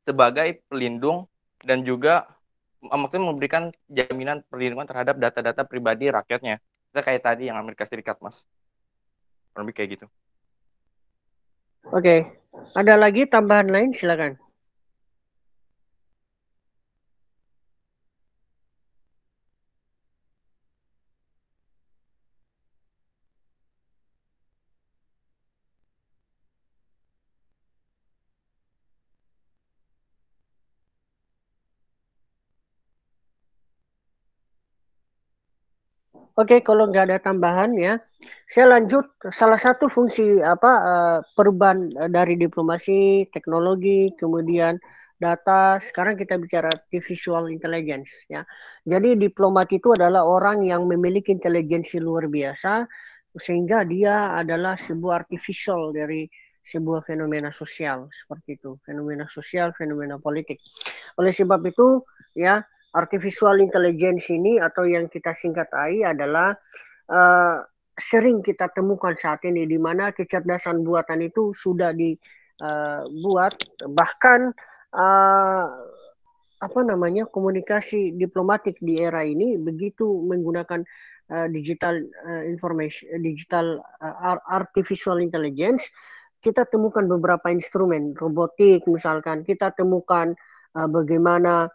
sebagai pelindung dan juga maksudnya memberikan jaminan perlindungan terhadap data-data pribadi rakyatnya. Itu kayak tadi yang Amerika Serikat, Mas. Lebih kayak gitu. Oke. Ada lagi tambahan lain? Silakan. Oke, kalau nggak ada tambahan ya, saya lanjut. Salah satu fungsi perubahan dari diplomasi, teknologi, kemudian data. Sekarang kita bicara artificial intelligence ya. Jadi diplomat itu adalah orang yang memiliki intelijensi luar biasa, sehingga dia adalah sebuah artificial dari sebuah fenomena sosial seperti itu, fenomena sosial, fenomena politik. Oleh sebab itu ya, artificial intelligence ini atau yang kita singkat AI adalah sering kita temukan saat ini, di mana kecerdasan buatan itu sudah dibuat, bahkan komunikasi diplomatik di era ini begitu menggunakan digital information, digital artificial intelligence. Kita temukan beberapa instrumen robotik, misalkan kita temukan bagaimana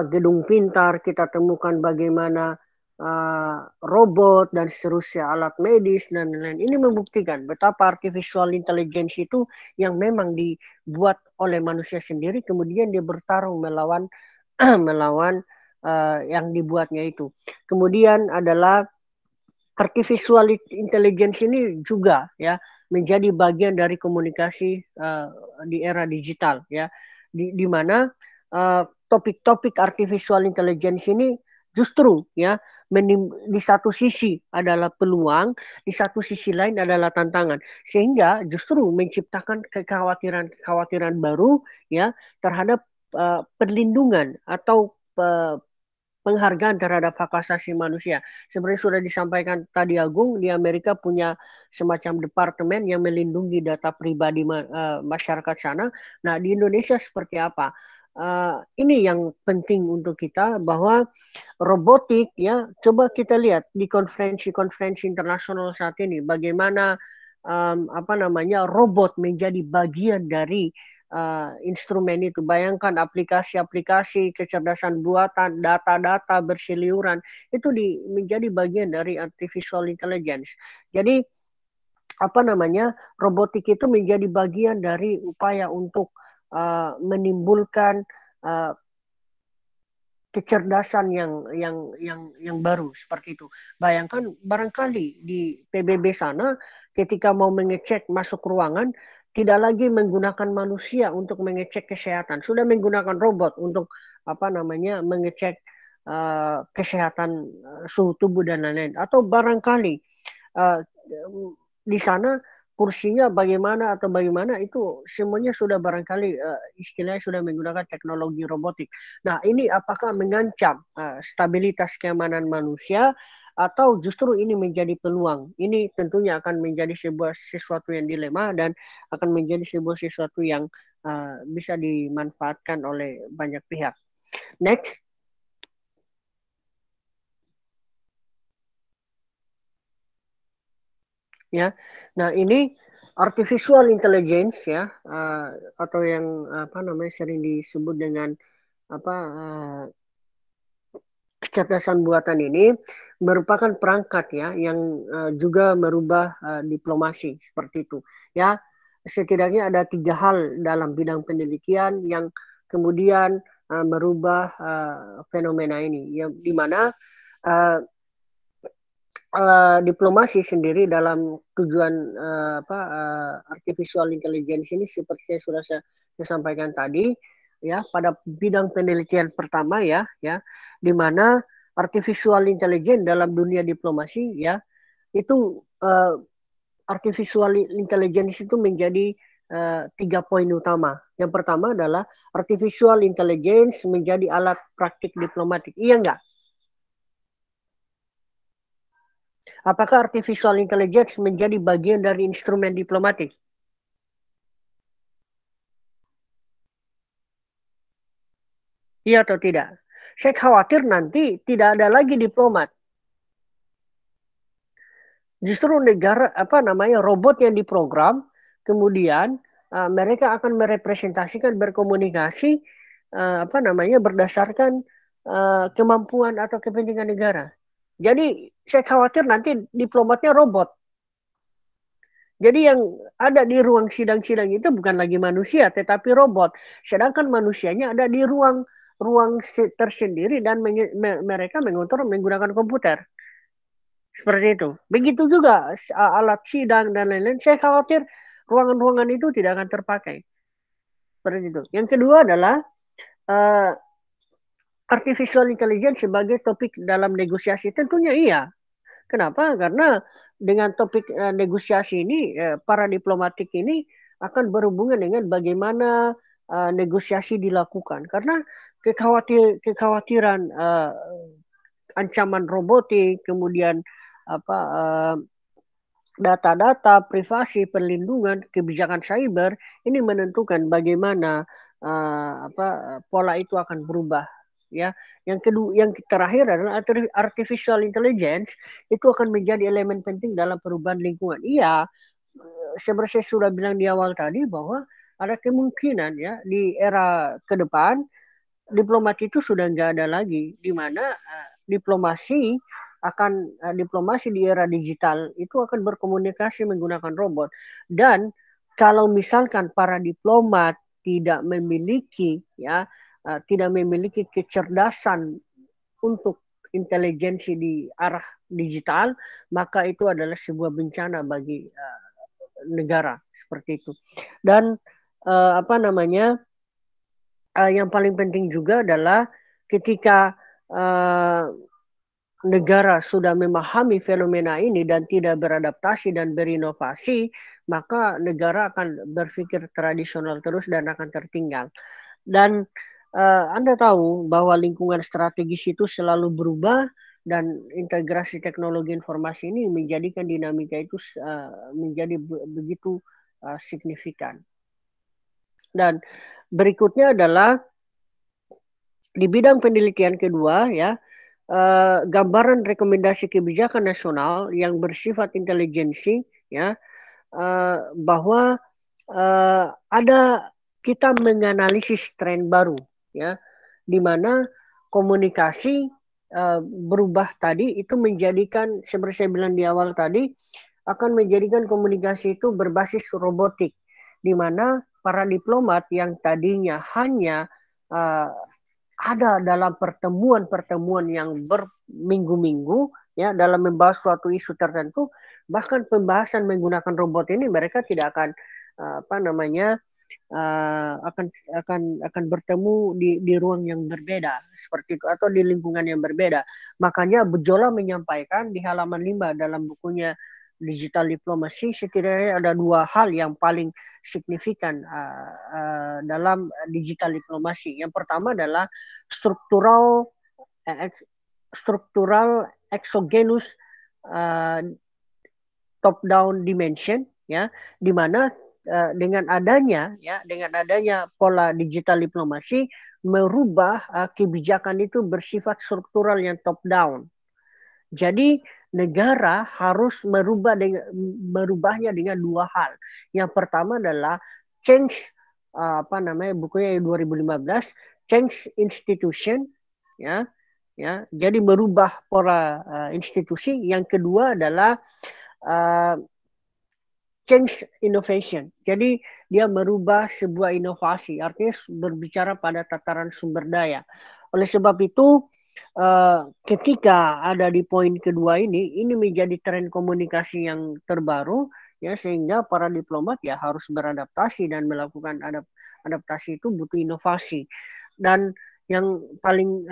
gedung pintar, kita temukan bagaimana robot dan seterusnya, alat medis dan lain-lain. Ini membuktikan betapa artificial intelligence itu yang memang dibuat oleh manusia sendiri, kemudian dia bertarung melawan melawan yang dibuatnya itu. Kemudian adalah artificial intelligence ini juga ya menjadi bagian dari komunikasi di era digital ya, di mana topik-topik artificial intelligence ini justru ya di satu sisi adalah peluang, di satu sisi lain adalah tantangan, sehingga justru menciptakan kekhawatiran baru ya terhadap perlindungan atau penghargaan terhadap hak asasi manusia. Sebenarnya sudah disampaikan tadi Agung, di Amerika punya semacam departemen yang melindungi data pribadi masyarakat sana. Nah, di Indonesia seperti apa? Ini yang penting untuk kita, bahwa robotik ya, coba kita lihat di konferensi-konferensi internasional saat ini bagaimana robot menjadi bagian dari instrumen itu. Bayangkan aplikasi-aplikasi kecerdasan buatan, data-data berseliuran itu menjadi bagian dari artificial intelligence. Jadi robotik itu menjadi bagian dari upaya untuk menimbulkan kecerdasan yang baru seperti itu. Bayangkan barangkali di PBB sana ketika mau mengecek masuk ruangan tidak lagi menggunakan manusia untuk mengecek kesehatan, sudah menggunakan robot untuk mengecek kesehatan suhu tubuh dan lain-lain. Atau barangkali di sana kursinya bagaimana itu semuanya sudah barangkali istilahnya sudah menggunakan teknologi robotik. Nah, ini apakah mengancam stabilitas keamanan manusia atau justru ini menjadi peluang? Ini tentunya akan menjadi sesuatu yang dilema dan akan menjadi sesuatu yang bisa dimanfaatkan oleh banyak pihak. Next. Ya, nah ini artificial intelligence ya, atau yang sering disebut dengan kecerdasan buatan ini merupakan perangkat ya yang juga merubah diplomasi seperti itu. Ya, setidaknya ada 3 hal dalam bidang penelitian yang kemudian merubah fenomena ini, ya, di mana diplomasi sendiri dalam tujuan artificial intelligence ini seperti yang sudah saya sampaikan tadi ya, pada bidang penelitian pertama ya di mana artificial intelligence dalam dunia diplomasi ya, itu artificial intelligence itu menjadi 3 poin utama. Yang pertama adalah artificial intelligence menjadi alat praktik diplomatik. Iya enggak? Apakah artificial intelligence menjadi bagian dari instrumen diplomatik? Iya atau tidak? Saya khawatir nanti tidak ada lagi diplomat. Justru negara robot yang diprogram, kemudian mereka akan merepresentasikan, berkomunikasi berdasarkan kemampuan atau kepentingan negara. Jadi saya khawatir nanti diplomatnya robot. Jadi yang ada di ruang sidang-sidang itu bukan lagi manusia, tetapi robot. Sedangkan manusianya ada di ruang tersendiri dan mereka mengontrol menggunakan komputer. Seperti itu. Begitu juga alat sidang dan lain-lain. Saya khawatir ruangan-ruangan itu tidak akan terpakai. Seperti itu. Yang kedua adalah artificial intelligence sebagai topik dalam negosiasi. Tentunya iya. Kenapa? Karena dengan topik negosiasi ini, para diplomatik ini akan berhubungan dengan bagaimana negosiasi dilakukan. Karena kekhawatiran ancaman robotik, kemudian data-data, privasi, perlindungan, kebijakan cyber ini menentukan bagaimana pola itu akan berubah. Ya, yang kedua, yang terakhir adalah artificial intelligence itu akan menjadi elemen penting dalam perubahan lingkungan. Iya, seperti saya sudah bilang di awal tadi bahwa ada kemungkinan ya di era ke depan diplomasi itu sudah nggak ada lagi, di mana diplomasi di era digital itu akan berkomunikasi menggunakan robot. Dan kalau misalkan para diplomat tidak memiliki kecerdasan untuk intelijensi di arah digital, maka itu adalah sebuah bencana bagi negara seperti itu. Dan yang paling penting juga adalah ketika negara sudah memahami fenomena ini dan tidak beradaptasi dan berinovasi, maka negara akan berpikir tradisional terus dan akan tertinggal. Dan Anda tahu bahwa lingkungan strategis itu selalu berubah dan integrasi teknologi informasi ini menjadikan dinamika itu menjadi begitu signifikan. Dan berikutnya adalah di bidang penelitian kedua ya, gambaran rekomendasi kebijakan nasional yang bersifat intelijensi ya, bahwa kita menganalisis tren baru ya, di mana komunikasi berubah tadi itu menjadikan, seperti saya bilang di awal tadi, akan menjadikan komunikasi itu berbasis robotik, di mana para diplomat yang tadinya hanya ada dalam pertemuan-pertemuan yang berminggu-minggu ya dalam membahas suatu isu tertentu, bahkan pembahasan menggunakan robot ini mereka tidak akan akan bertemu di ruang yang berbeda seperti itu atau di lingkungan yang berbeda. Makanya Bujola menyampaikan di halaman 5 dalam bukunya Digital Diplomacy, setidaknya ada 2 hal yang paling signifikan dalam digital diplomasi. Yang pertama adalah struktural exogenous top down dimension ya, di mana dengan adanya pola digital diplomasi merubah kebijakan itu bersifat struktural yang top down. Jadi negara harus merubahnya dengan 2 hal. Yang pertama adalah change bukunya 2015, change institution ya. Jadi merubah pola institusi. Yang kedua adalah change innovation. Jadi dia merubah sebuah inovasi, artinya berbicara pada tataran sumber daya. Oleh sebab itu ketika ada di poin kedua ini menjadi tren komunikasi yang terbaru ya, sehingga para diplomat ya harus beradaptasi dan melakukan adaptasi itu butuh inovasi. Dan yang paling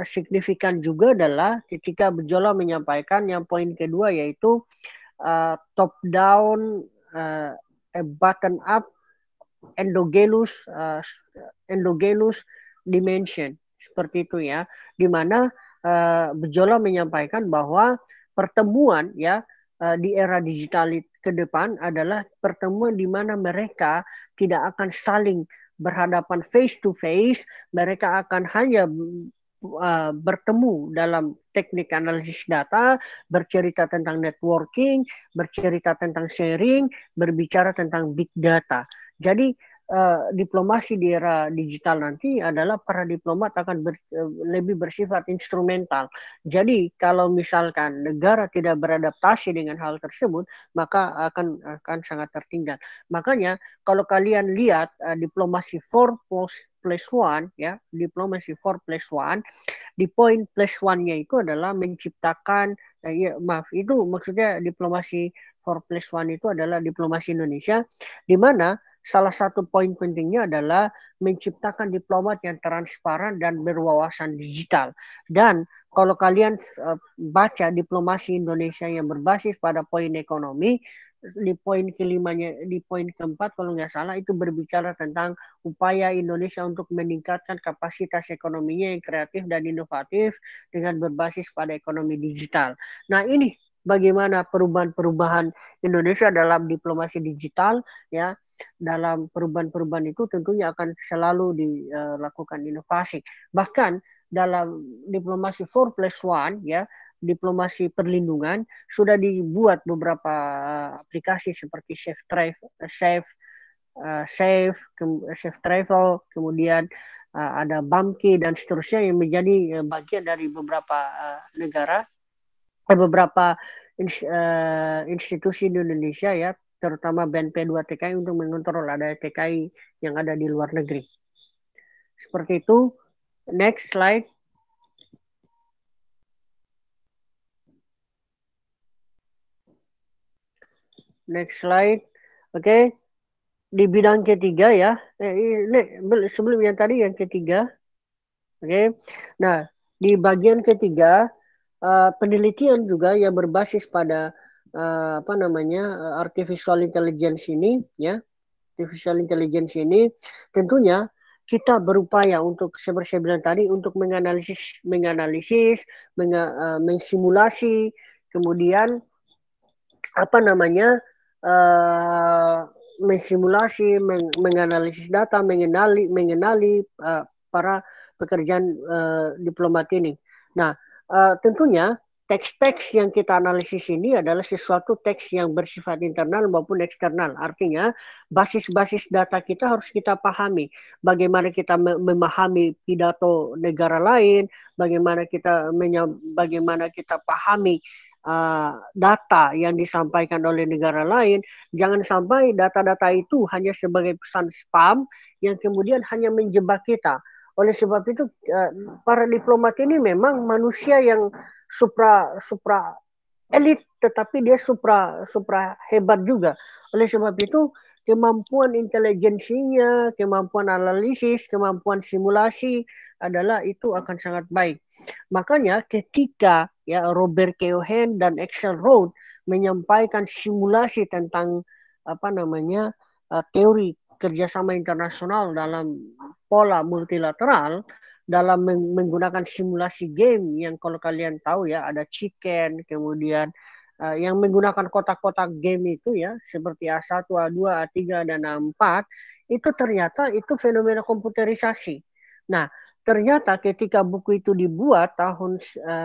signifikan juga adalah ketika Bejola menyampaikan yang poin kedua, yaitu top down, bottom up, endogenous dimension, seperti itu ya, di mana Bejola menyampaikan bahwa pertemuan ya di era digital ke depan adalah pertemuan di mana mereka tidak akan saling berhadapan face to face, mereka akan hanya bertemu dalam teknik analisis data, bercerita tentang networking, bercerita tentang sharing, berbicara tentang big data. Jadi diplomasi di era digital nanti adalah para diplomat akan lebih bersifat instrumental. Jadi kalau misalkan negara tidak beradaptasi dengan hal tersebut, maka akan sangat tertinggal. Makanya kalau kalian lihat diplomasi 4+1 ya, diplomasi 4+1, di poin +1-nya itu adalah menciptakan itu maksudnya diplomasi 4+1 itu adalah diplomasi Indonesia, di mana salah satu poin pentingnya adalah menciptakan diplomat yang transparan dan berwawasan digital. Dan kalau kalian baca diplomasi Indonesia yang berbasis pada poin ekonomi, di poin kelimanya, di poin keempat kalau nggak salah itu berbicara tentang upaya Indonesia untuk meningkatkan kapasitas ekonominya yang kreatif dan inovatif dengan berbasis pada ekonomi digital. Nah ini bagaimana perubahan-perubahan Indonesia dalam diplomasi digital ya. Dalam perubahan-perubahan itu tentunya akan selalu dilakukan inovasi. Bahkan dalam diplomasi 4+1 ya, diplomasi perlindungan sudah dibuat beberapa aplikasi seperti Safe Travel, kemudian ada Bamki dan seterusnya yang menjadi bagian dari beberapa negara, beberapa institusi di Indonesia ya, terutama BNP 2 TKI untuk mengontrol ada TKI yang ada di luar negeri. Seperti itu. Next slide. Next slide. Oke. Di bidang ketiga ya. Sebelum yang tadi yang ketiga. Oke. Nah, di bagian ketiga penelitian juga yang berbasis pada artificial intelligence ini ya. Artificial intelligence ini tentunya kita berupaya untuk seperti saya bilang tadi untuk menganalisis, mensimulasi, kemudian mensimulasi, menganalisis data, mengenali para pekerjaan diplomat ini. Nah, tentunya teks-teks yang kita analisis ini adalah sesuatu teks yang bersifat internal maupun eksternal. Artinya, basis-basis data kita harus kita pahami. Bagaimana kita memahami pidato negara lain, bagaimana kita pahami data yang disampaikan oleh negara lain. Jangan sampai data-data itu hanya sebagai pesan spam yang kemudian hanya menjebak kita. Oleh sebab itu para diplomat ini memang manusia yang supra elit, tetapi dia supra hebat juga. Oleh sebab itu kemampuan intelijensinya, kemampuan analisis, kemampuan simulasi adalah itu akan sangat baik. Makanya ketika ya Robert Keohane dan Axelrod menyampaikan simulasi tentang teori kerjasama internasional dalam pola multilateral, dalam menggunakan simulasi game yang kalau kalian tahu ya ada chicken, kemudian yang menggunakan kotak-kotak game itu ya seperti A1, A2, A3 dan A4, itu ternyata itu fenomena komputerisasi. Nah, ternyata ketika buku itu dibuat tahun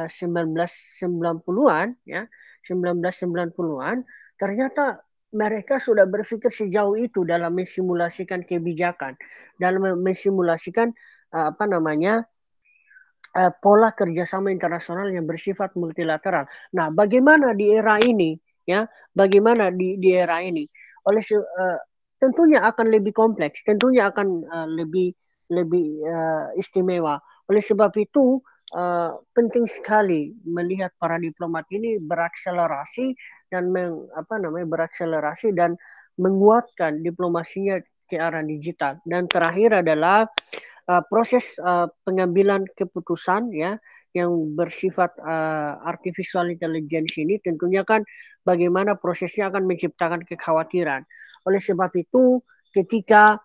1990-an ya, 1990-an, ternyata mereka sudah berpikir sejauh itu dalam mensimulasikan kebijakan, dalam mensimulasikan pola kerjasama internasional yang bersifat multilateral. Nah, bagaimana di era ini, ya? Bagaimana di era ini? Tentunya akan lebih kompleks, tentunya akan lebih istimewa. Oleh sebab itu, penting sekali melihat para diplomat ini berakselerasi dan menguatkan diplomasinya ke arah digital. Dan terakhir adalah proses pengambilan keputusan ya yang bersifat artificial intelligence ini tentunya kan bagaimana prosesnya akan menciptakan kekhawatiran. Oleh sebab itu, ketika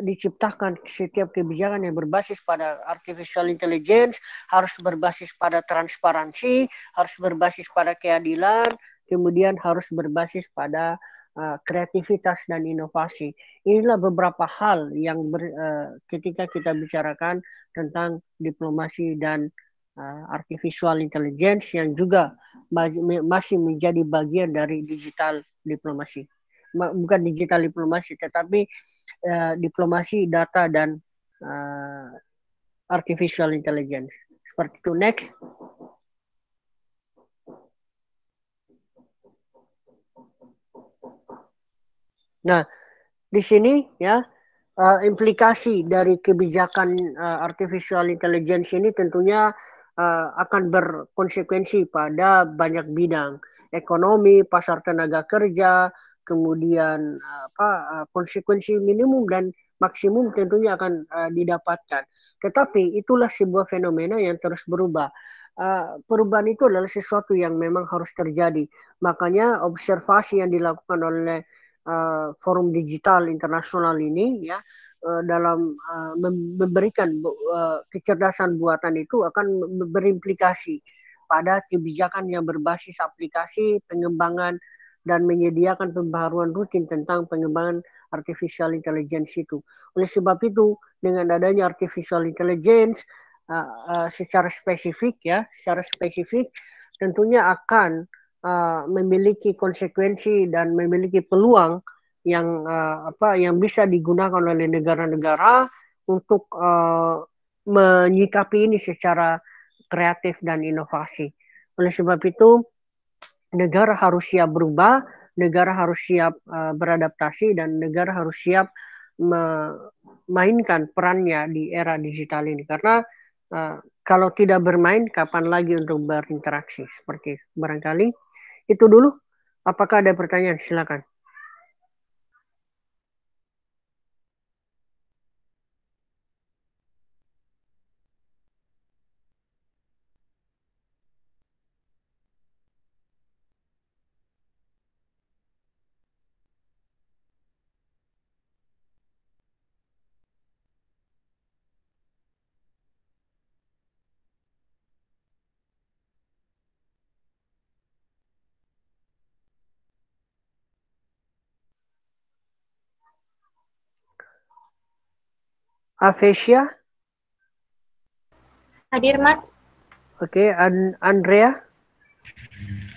diciptakan setiap kebijakan yang berbasis pada artificial intelligence harus berbasis pada transparansi, harus berbasis pada keadilan, kemudian harus berbasis pada kreativitas dan inovasi. Inilah beberapa hal yang ketika kita bicarakan tentang diplomasi dan artificial intelligence yang juga masih menjadi bagian dari digital diplomasi. Bukan digital diplomasi, tetapi diplomasi data dan artificial intelligence. Seperti itu. Next. Nah, di sini ya implikasi dari kebijakan artificial intelligence ini tentunya akan berkonsekuensi pada banyak bidang, ekonomi, pasar tenaga kerja, kemudian konsekuensi minimum dan maksimum tentunya akan didapatkan. Tetapi itulah sebuah fenomena yang terus berubah. Perubahan itu adalah sesuatu yang memang harus terjadi. Makanya observasi yang dilakukan oleh forum digital internasional ini ya dalam memberikan kecerdasan buatan itu akan berimplikasi pada kebijakan yang berbasis aplikasi, pengembangan dan menyediakan pembaharuan rutin tentang pengembangan artificial intelligence itu. Oleh sebab itu, dengan adanya artificial intelligence secara spesifik tentunya akan memiliki konsekuensi dan memiliki peluang yang bisa digunakan oleh negara-negara untuk menyikapi ini secara kreatif dan inovasi. Oleh sebab itu, negara harus siap berubah, negara harus siap beradaptasi, dan negara harus siap memainkan perannya di era digital ini. Karena kalau tidak bermain, kapan lagi untuk berinteraksi? Seperti barangkali itu dulu. Apakah ada pertanyaan? Silakan. Afesia? Hadir, Mas. Oke, Andrea?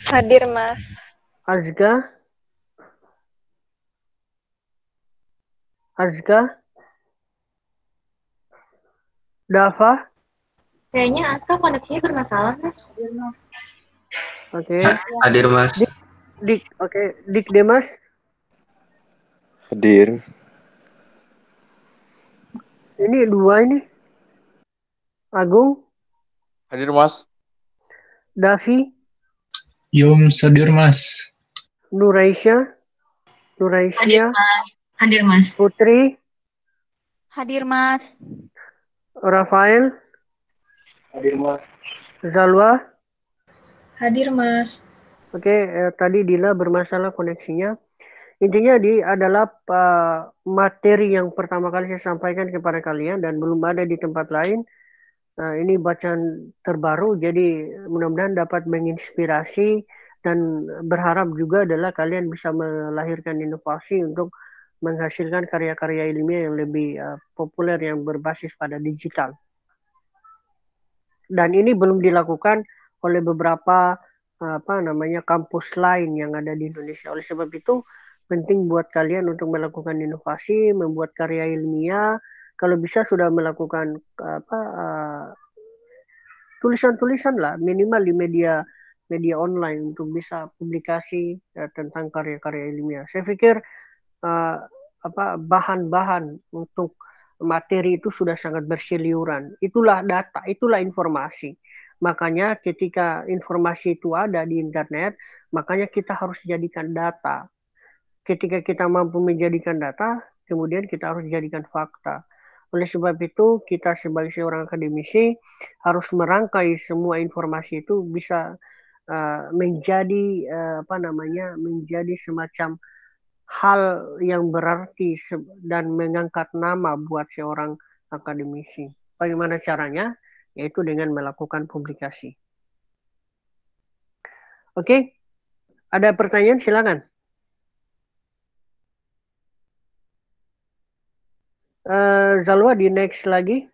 Hadir, Mas. Azga? Dava? Kayaknya Aska koneksinya bermasalah, Mas. Hadir, Mas. Oke. Hadir, Mas. Dik Demas? Hadir. Ini dua ini. Agung? Hadir, Mas. Davi? Yum, hadir, Mas. Nuraisya? Hadir, Mas. Putri? Hadir, Mas. Rafael? Hadir, Mas. Zalwa? Hadir, Mas. Oke, tadi Dila bermasalah koneksinya. Intinya adalah materi yang pertama kali saya sampaikan kepada kalian dan belum ada di tempat lain. Ini bacaan terbaru, jadi mudah-mudahan dapat menginspirasi dan berharap juga adalah kalian bisa melahirkan inovasi untuk menghasilkan karya-karya ilmiah yang lebih populer yang berbasis pada digital. Dan ini belum dilakukan oleh beberapa kampus lain yang ada di Indonesia. Oleh sebab itu penting buat kalian untuk melakukan inovasi, membuat karya ilmiah. Kalau bisa sudah melakukan tulisan-tulisan lah, minimal di media online untuk bisa publikasi tentang karya-karya ilmiah. Saya pikir bahan-bahan untuk materi itu sudah sangat berseliuran. Itulah data, itulah informasi. Makanya ketika informasi itu ada di internet, makanya kita harus jadikan data. Ketika kita mampu menjadikan data, kemudian kita harus jadikan fakta. Oleh sebab itu, kita sebagai seorang akademisi harus merangkai semua informasi itu bisa menjadi menjadi semacam hal yang berarti dan mengangkat nama buat seorang akademisi. Bagaimana caranya? Yaitu dengan melakukan publikasi. Oke, ada pertanyaan? Silakan. Zalwa di next lagi.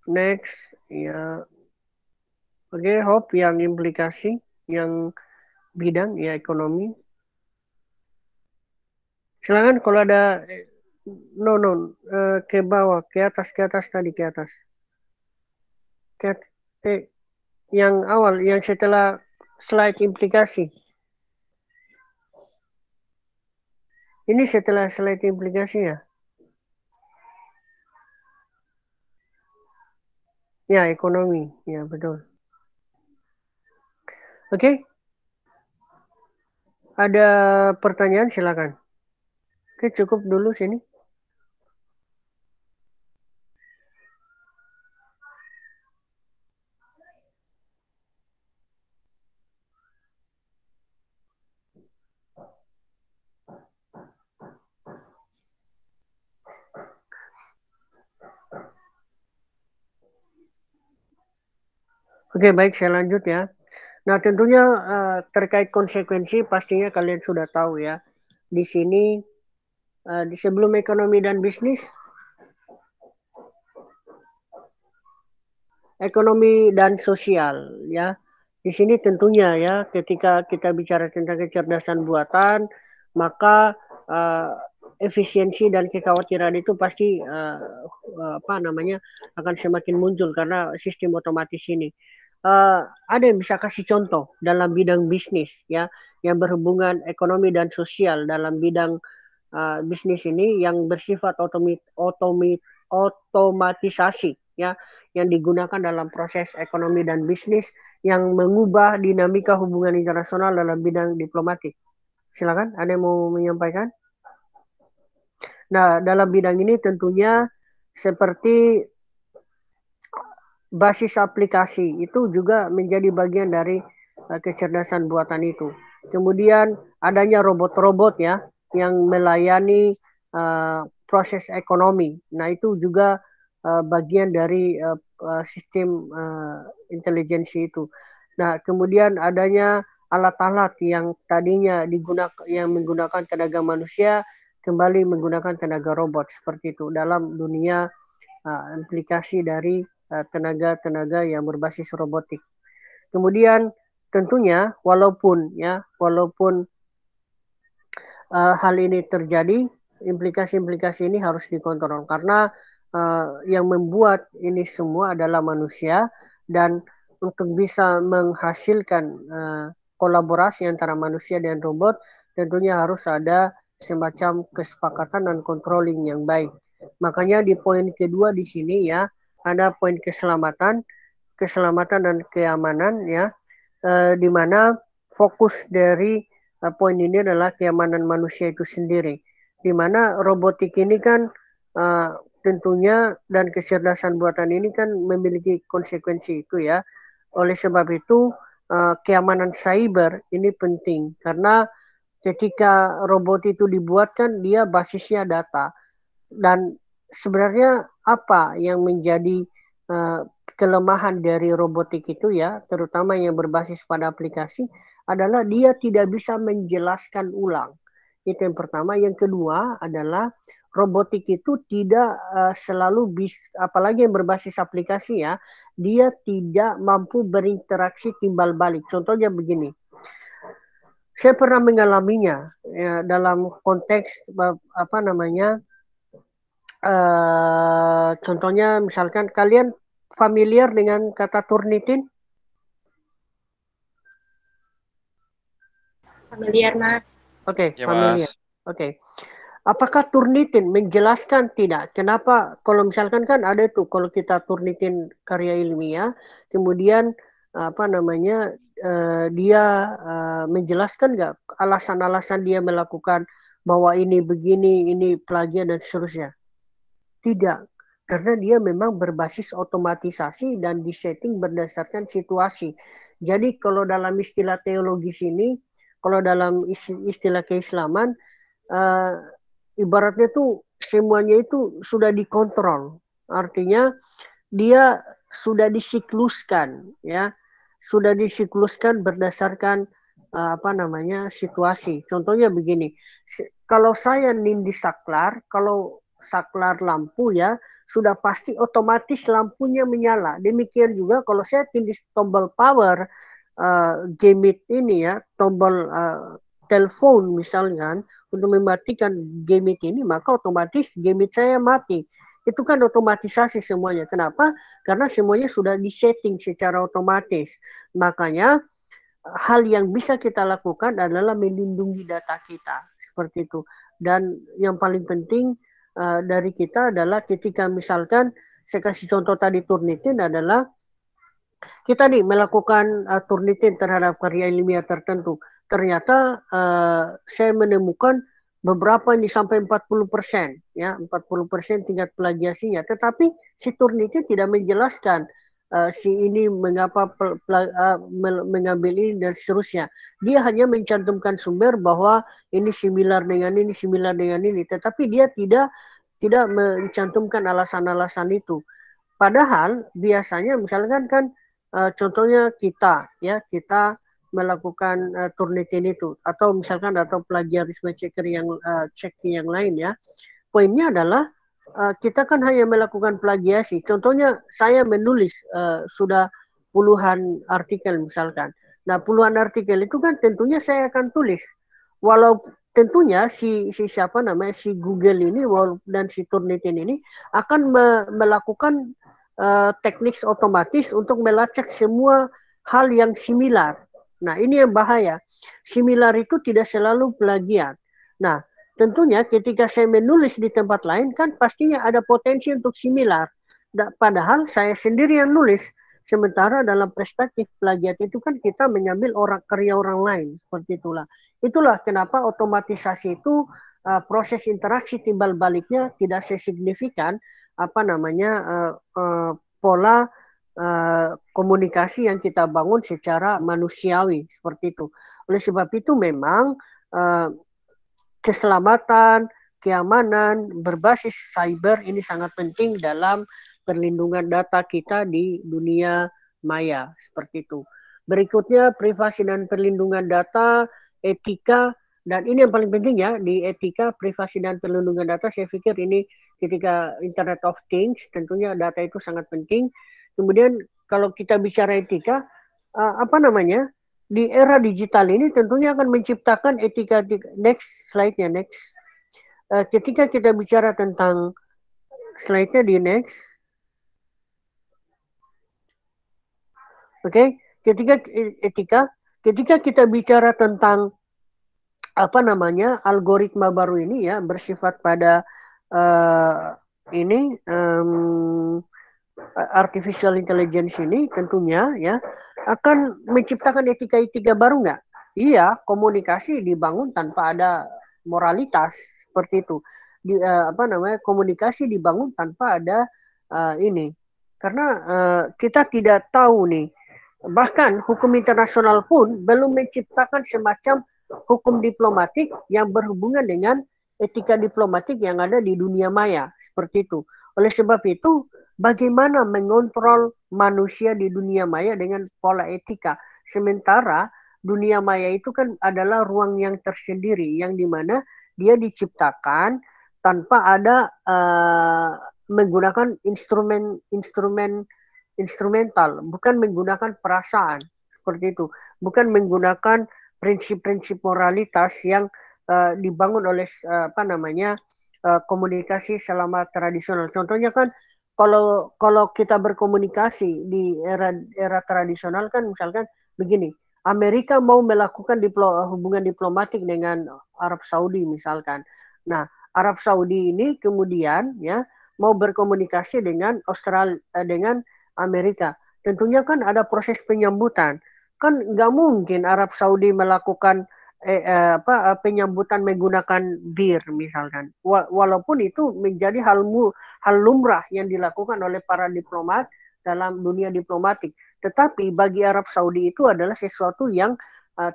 Next, ya. Oke, Hope yang implikasi, yang bidang, ya ekonomi. Silakan kalau ada, ke bawah, ke atas tadi, ke atas. Yang awal, yang setelah slide implikasi. Ini setelah slide implikasi ya? Ya, ekonomi. Ya, betul. Oke. Ada pertanyaan? Silakan. Oke, cukup dulu sini. Oke, baik, saya lanjut ya. Nah, tentunya terkait konsekuensi pastinya kalian sudah tahu ya. Di sini di sebelum ekonomi dan bisnis, ekonomi dan sosial ya. Di sini tentunya ya, ketika kita bicara tentang kecerdasan buatan, maka efisiensi dan kekhawatiran itu pasti akan semakin muncul karena sistem otomatis ini. Ada yang bisa kasih contoh dalam bidang bisnis ya, yang berhubungan ekonomi dan sosial dalam bidang bisnis ini yang bersifat otomatisasi ya, yang digunakan dalam proses ekonomi dan bisnis yang mengubah dinamika hubungan internasional dalam bidang diplomatik. Silakan, ada yang mau menyampaikan? Nah, dalam bidang ini tentunya seperti basis aplikasi itu juga menjadi bagian dari kecerdasan buatan itu. Kemudian adanya robot-robot ya yang melayani proses ekonomi. Nah, itu juga bagian dari sistem intelijensi itu. Nah, kemudian adanya alat-alat yang tadinya yang menggunakan tenaga manusia kembali menggunakan tenaga robot seperti itu dalam dunia implikasi dari tenaga-tenaga yang berbasis robotik. Kemudian tentunya walaupun hal ini terjadi, implikasi-implikasi ini harus dikontrol karena yang membuat ini semua adalah manusia, dan untuk bisa menghasilkan kolaborasi antara manusia dan robot tentunya harus ada semacam kesepakatan dan controlling yang baik. Makanya di poin kedua di sini ya ada poin keselamatan dan keamanan ya, di mana fokus dari poin ini adalah keamanan manusia itu sendiri, di mana robotik ini kan tentunya dan kecerdasan buatan ini kan memiliki konsekuensi itu ya. Oleh sebab itu keamanan cyber ini penting karena ketika robot itu dibuatkan dia basisnya data, dan sebenarnya apa yang menjadi kelemahan dari robotik itu ya, terutama yang berbasis pada aplikasi, adalah dia tidak bisa menjelaskan ulang. Itu yang pertama. Yang kedua adalah robotik itu tidak selalu bisa, apalagi yang berbasis aplikasi ya, dia tidak mampu berinteraksi timbal balik. Contohnya begini, saya pernah mengalaminya ya, dalam konteks contohnya misalkan kalian familiar dengan kata Turnitin? Familiar, Mas. Oke, Ya, familiar. Mas. Oke. Apakah Turnitin menjelaskan? Tidak. Kenapa? Kalau misalkan kan ada tuh, kalau kita Turnitin karya ilmiah, kemudian dia menjelaskan nggak alasan-alasan dia melakukan bahwa ini begini, ini plagiat dan seterusnya? Tidak, karena dia memang berbasis otomatisasi dan disetting berdasarkan situasi. Jadi kalau dalam istilah teologis ini, kalau dalam istilah keislaman, ibaratnya tuh semuanya itu sudah dikontrol. Artinya dia sudah disikluskan, ya, sudah disikluskan berdasarkan situasi. Contohnya begini, kalau saya nindi saklar, kalau saklar lampu ya sudah pasti otomatis lampunya menyala. Demikian juga kalau saya tindih tombol power gamit ini ya, tombol telepon misalnya untuk mematikan gamit ini, maka otomatis gamit saya mati. Itu kan otomatisasi semuanya. Kenapa? Karena semuanya sudah disetting secara otomatis. Makanya hal yang bisa kita lakukan adalah melindungi data kita seperti itu. Dan yang paling penting dari kita adalah ketika misalkan saya kasih contoh tadi Turnitin adalah kita nih melakukan Turnitin terhadap karya ilmiah tertentu. Ternyata saya menemukan beberapa ini sampai 40%, ya 40% tingkat plagiasinya. Tetapi si Turnitin tidak menjelaskan si ini mengapa mengambil ini dan seterusnya. Dia hanya mencantumkan sumber bahwa ini similar dengan ini, similar dengan ini. Tetapi dia tidak mencantumkan alasan-alasan itu. Padahal biasanya misalkan kan contohnya kita melakukan Turnitin itu atau misalkan atau plagiarisme checker yang checking yang lain ya. Poinnya adalah kita kan hanya melakukan plagiasi. Contohnya saya menulis sudah puluhan artikel misalkan. Nah, puluhan artikel itu kan tentunya saya akan tulis. Walau tentunya si Google ini dan si Turnitin ini akan melakukan teknik otomatis untuk melacak semua hal yang similar. Nah, ini yang bahaya. Similar itu tidak selalu plagiat. Nah, tentunya ketika saya menulis di tempat lain kan pastinya ada potensi untuk similar. Padahal saya sendiri yang nulis. Sementara dalam perspektif plagiat itu kan kita mengambil karya orang lain. Seperti itulah. Itulah kenapa otomatisasi itu proses interaksi timbal baliknya tidak sesignifikan pola komunikasi yang kita bangun secara manusiawi seperti itu. Oleh sebab itu memang keselamatan, keamanan berbasis cyber ini sangat penting dalam perlindungan data kita di dunia maya seperti itu. Berikutnya privasi dan perlindungan data, etika, dan ini yang paling penting ya di etika, privasi dan perlindungan data. Saya pikir ini ketika Internet of Things tentunya data itu sangat penting. Kemudian kalau kita bicara etika, di era digital ini tentunya akan menciptakan etika. Next slide-nya, next. Ketika kita bicara tentang slide-nya di next. Oke, ketika kita bicara tentang algoritma baru ini ya bersifat pada artificial intelligence ini tentunya ya akan menciptakan etika-etika baru nggak? Iya, komunikasi dibangun tanpa ada moralitas seperti itu. Komunikasi dibangun tanpa ada ini. Karena kita tidak tahu nih. Bahkan hukum internasional pun belum menciptakan semacam hukum diplomatik yang berhubungan dengan etika diplomatik yang ada di dunia maya seperti itu. Oleh sebab itu, bagaimana mengontrol manusia di dunia maya dengan pola etika? Sementara dunia maya itu kan adalah ruang yang tersendiri, yang dimana dia diciptakan tanpa ada menggunakan instrumental, bukan menggunakan perasaan seperti itu, bukan menggunakan prinsip-prinsip moralitas yang dibangun oleh komunikasi selama tradisional. Contohnya kan kalau kita berkomunikasi di era tradisional kan misalkan begini, Amerika mau melakukan hubungan diplomatik dengan Arab Saudi misalkan. Nah, Arab Saudi ini kemudian ya mau berkomunikasi dengan dengan Amerika. Tentunya kan ada proses penyambutan. kan nggak mungkin Arab Saudi melakukan penyambutan menggunakan bir misalkan. Walaupun itu menjadi hal lumrah yang dilakukan oleh para diplomat dalam dunia diplomatik. Tetapi bagi Arab Saudi itu adalah sesuatu yang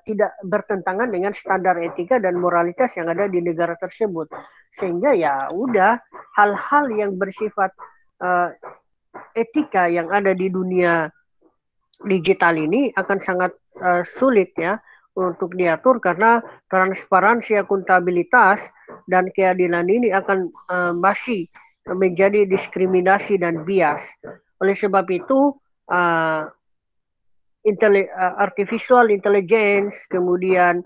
tidak bertentangan dengan standar etika dan moralitas yang ada di negara tersebut. Sehingga ya udah hal-hal yang bersifat etika yang ada di dunia digital ini akan sangat sulit ya untuk diatur karena transparansi, akuntabilitas dan keadilan ini akan masih menjadi diskriminasi dan bias. Oleh sebab itu artificial intelligence, kemudian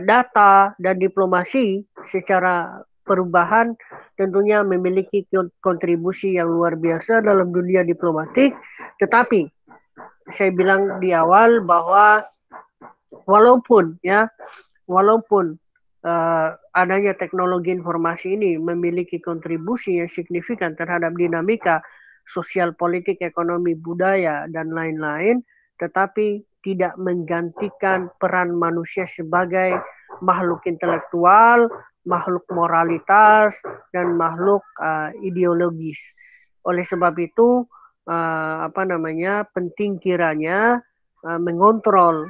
data dan diplomasi secara perubahan tentunya memiliki kontribusi yang luar biasa dalam dunia diplomatik. Tetapi saya bilang di awal bahwa walaupun adanya teknologi informasi ini memiliki kontribusi yang signifikan terhadap dinamika sosial, politik, ekonomi, budaya, dan lain-lain, tetapi tidak menggantikan peran manusia sebagai makhluk intelektual, makhluk moralitas, dan makhluk ideologis. Oleh sebab itu, penting kiranya mengontrol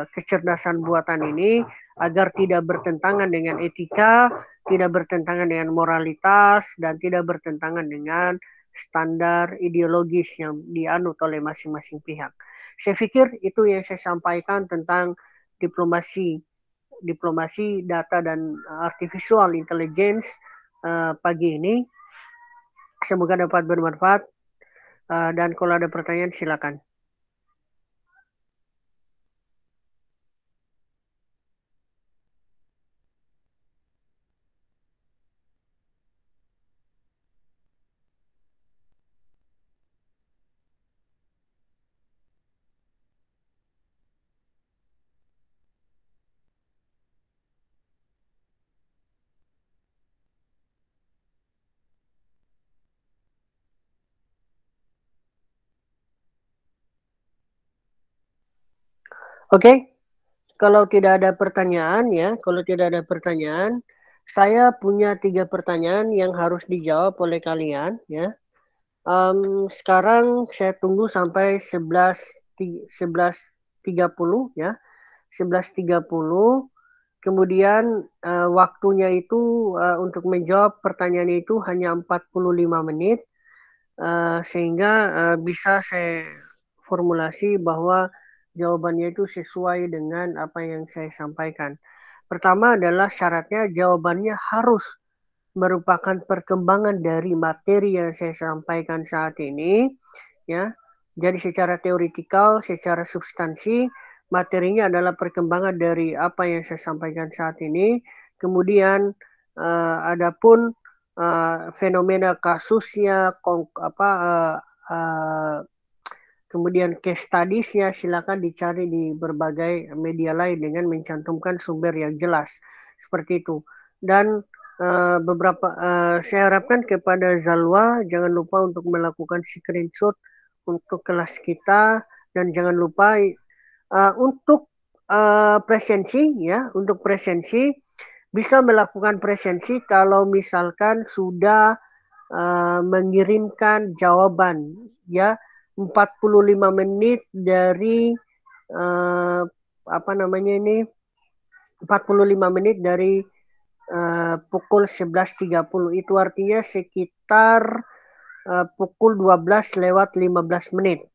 kecerdasan buatan ini agar tidak bertentangan dengan etika, tidak bertentangan dengan moralitas, dan tidak bertentangan dengan standar ideologis yang dianut oleh masing-masing pihak. Saya pikir itu yang saya sampaikan tentang diplomasi data dan artificial intelligence pagi ini. Semoga dapat bermanfaat dan kalau ada pertanyaan silakan. Oke, kalau tidak ada pertanyaan saya punya 3 pertanyaan yang harus dijawab oleh kalian ya. Sekarang saya tunggu sampai 11.30 ya. 11.30. Kemudian waktunya itu untuk menjawab pertanyaan itu hanya 45 menit. Sehingga bisa saya formulasi bahwa jawabannya itu sesuai dengan apa yang saya sampaikan. Pertama adalah syaratnya jawabannya harus merupakan perkembangan dari materi yang saya sampaikan saat ini, ya. Jadi secara teoritikal, secara substansi, materinya adalah perkembangan dari apa yang saya sampaikan saat ini. Kemudian adapun fenomena kasusnya, kemudian case studies-nya silakan dicari di berbagai media lain dengan mencantumkan sumber yang jelas seperti itu. Dan saya harapkan kepada Zalwa jangan lupa untuk melakukan screenshot untuk kelas kita dan jangan lupa untuk presensi ya, untuk presensi bisa melakukan presensi kalau misalkan sudah mengirimkan jawaban ya 45 menit dari 45 menit dari pukul 11.30 itu artinya sekitar pukul 12:15 menit.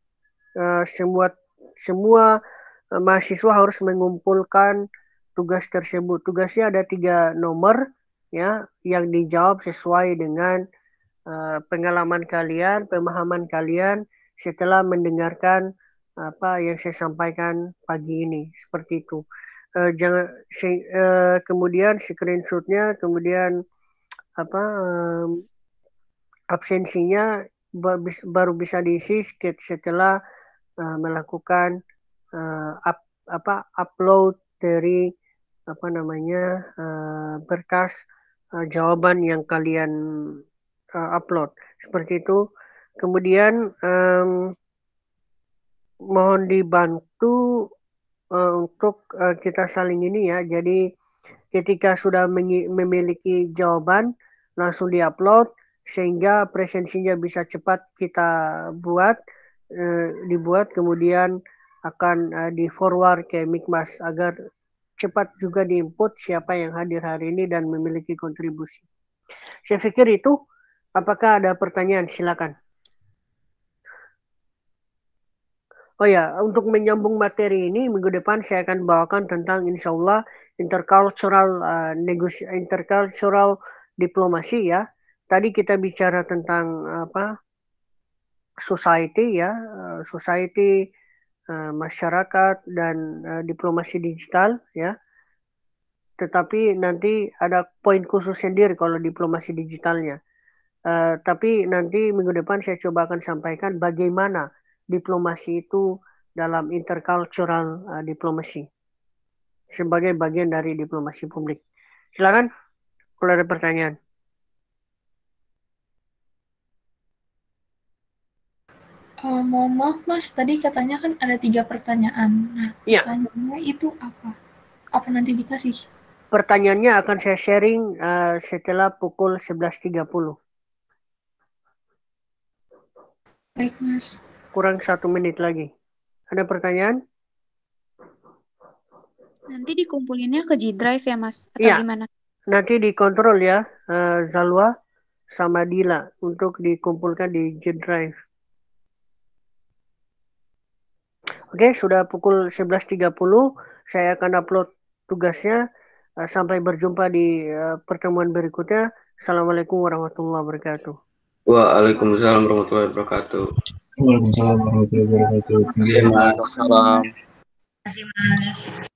Semua mahasiswa harus mengumpulkan tugas tersebut. Tugasnya ada 3 nomor ya yang dijawab sesuai dengan pengalaman kalian, pemahaman kalian setelah mendengarkan apa yang saya sampaikan pagi ini seperti itu. Kemudian screenshotnya, kemudian absensinya baru bisa diisi setelah melakukan upload dari berkas jawaban yang kalian upload seperti itu. Kemudian mohon dibantu untuk kita saling ini ya. Jadi ketika sudah memiliki jawaban, langsung diupload sehingga presensinya bisa cepat kita dibuat, kemudian akan di forward ke Mikmas agar cepat juga diinput siapa yang hadir hari ini dan memiliki kontribusi. Saya pikir itu. Apakah ada pertanyaan? Silakan. Oh ya, untuk menyambung materi ini, minggu depan saya akan bawakan tentang insya Allah intercultural diplomasi ya. Tadi kita bicara tentang society ya, society, masyarakat dan diplomasi digital ya. Tetapi nanti ada poin khusus sendiri kalau diplomasi digitalnya. Tapi nanti minggu depan saya coba akan sampaikan bagaimana diplomasi itu dalam intercultural diplomasi sebagai bagian dari diplomasi publik. Silakan kalau ada pertanyaan. Mohon maaf Mas, tadi katanya kan ada 3 pertanyaan. Nah, pertanyaannya itu apa? Apa nanti dikasih? Pertanyaannya akan saya sharing setelah pukul 11.30. Baik Mas. Kurang 1 menit lagi. Ada pertanyaan? Nanti dikumpulinnya ke G Drive ya Mas? Atau Iya, gimana? nanti dikontrol ya Zalwa sama Dila untuk dikumpulkan di G Drive. Oke, sudah pukul 11.30. Saya akan upload tugasnya. Sampai berjumpa di pertemuan berikutnya. Assalamualaikum warahmatullahi wabarakatuh. Waalaikumsalam warahmatullahi wabarakatuh. Waalaikumsalam warahmatullahi wabarakatuh. Terima kasih, Mas. Terima kasih Mas.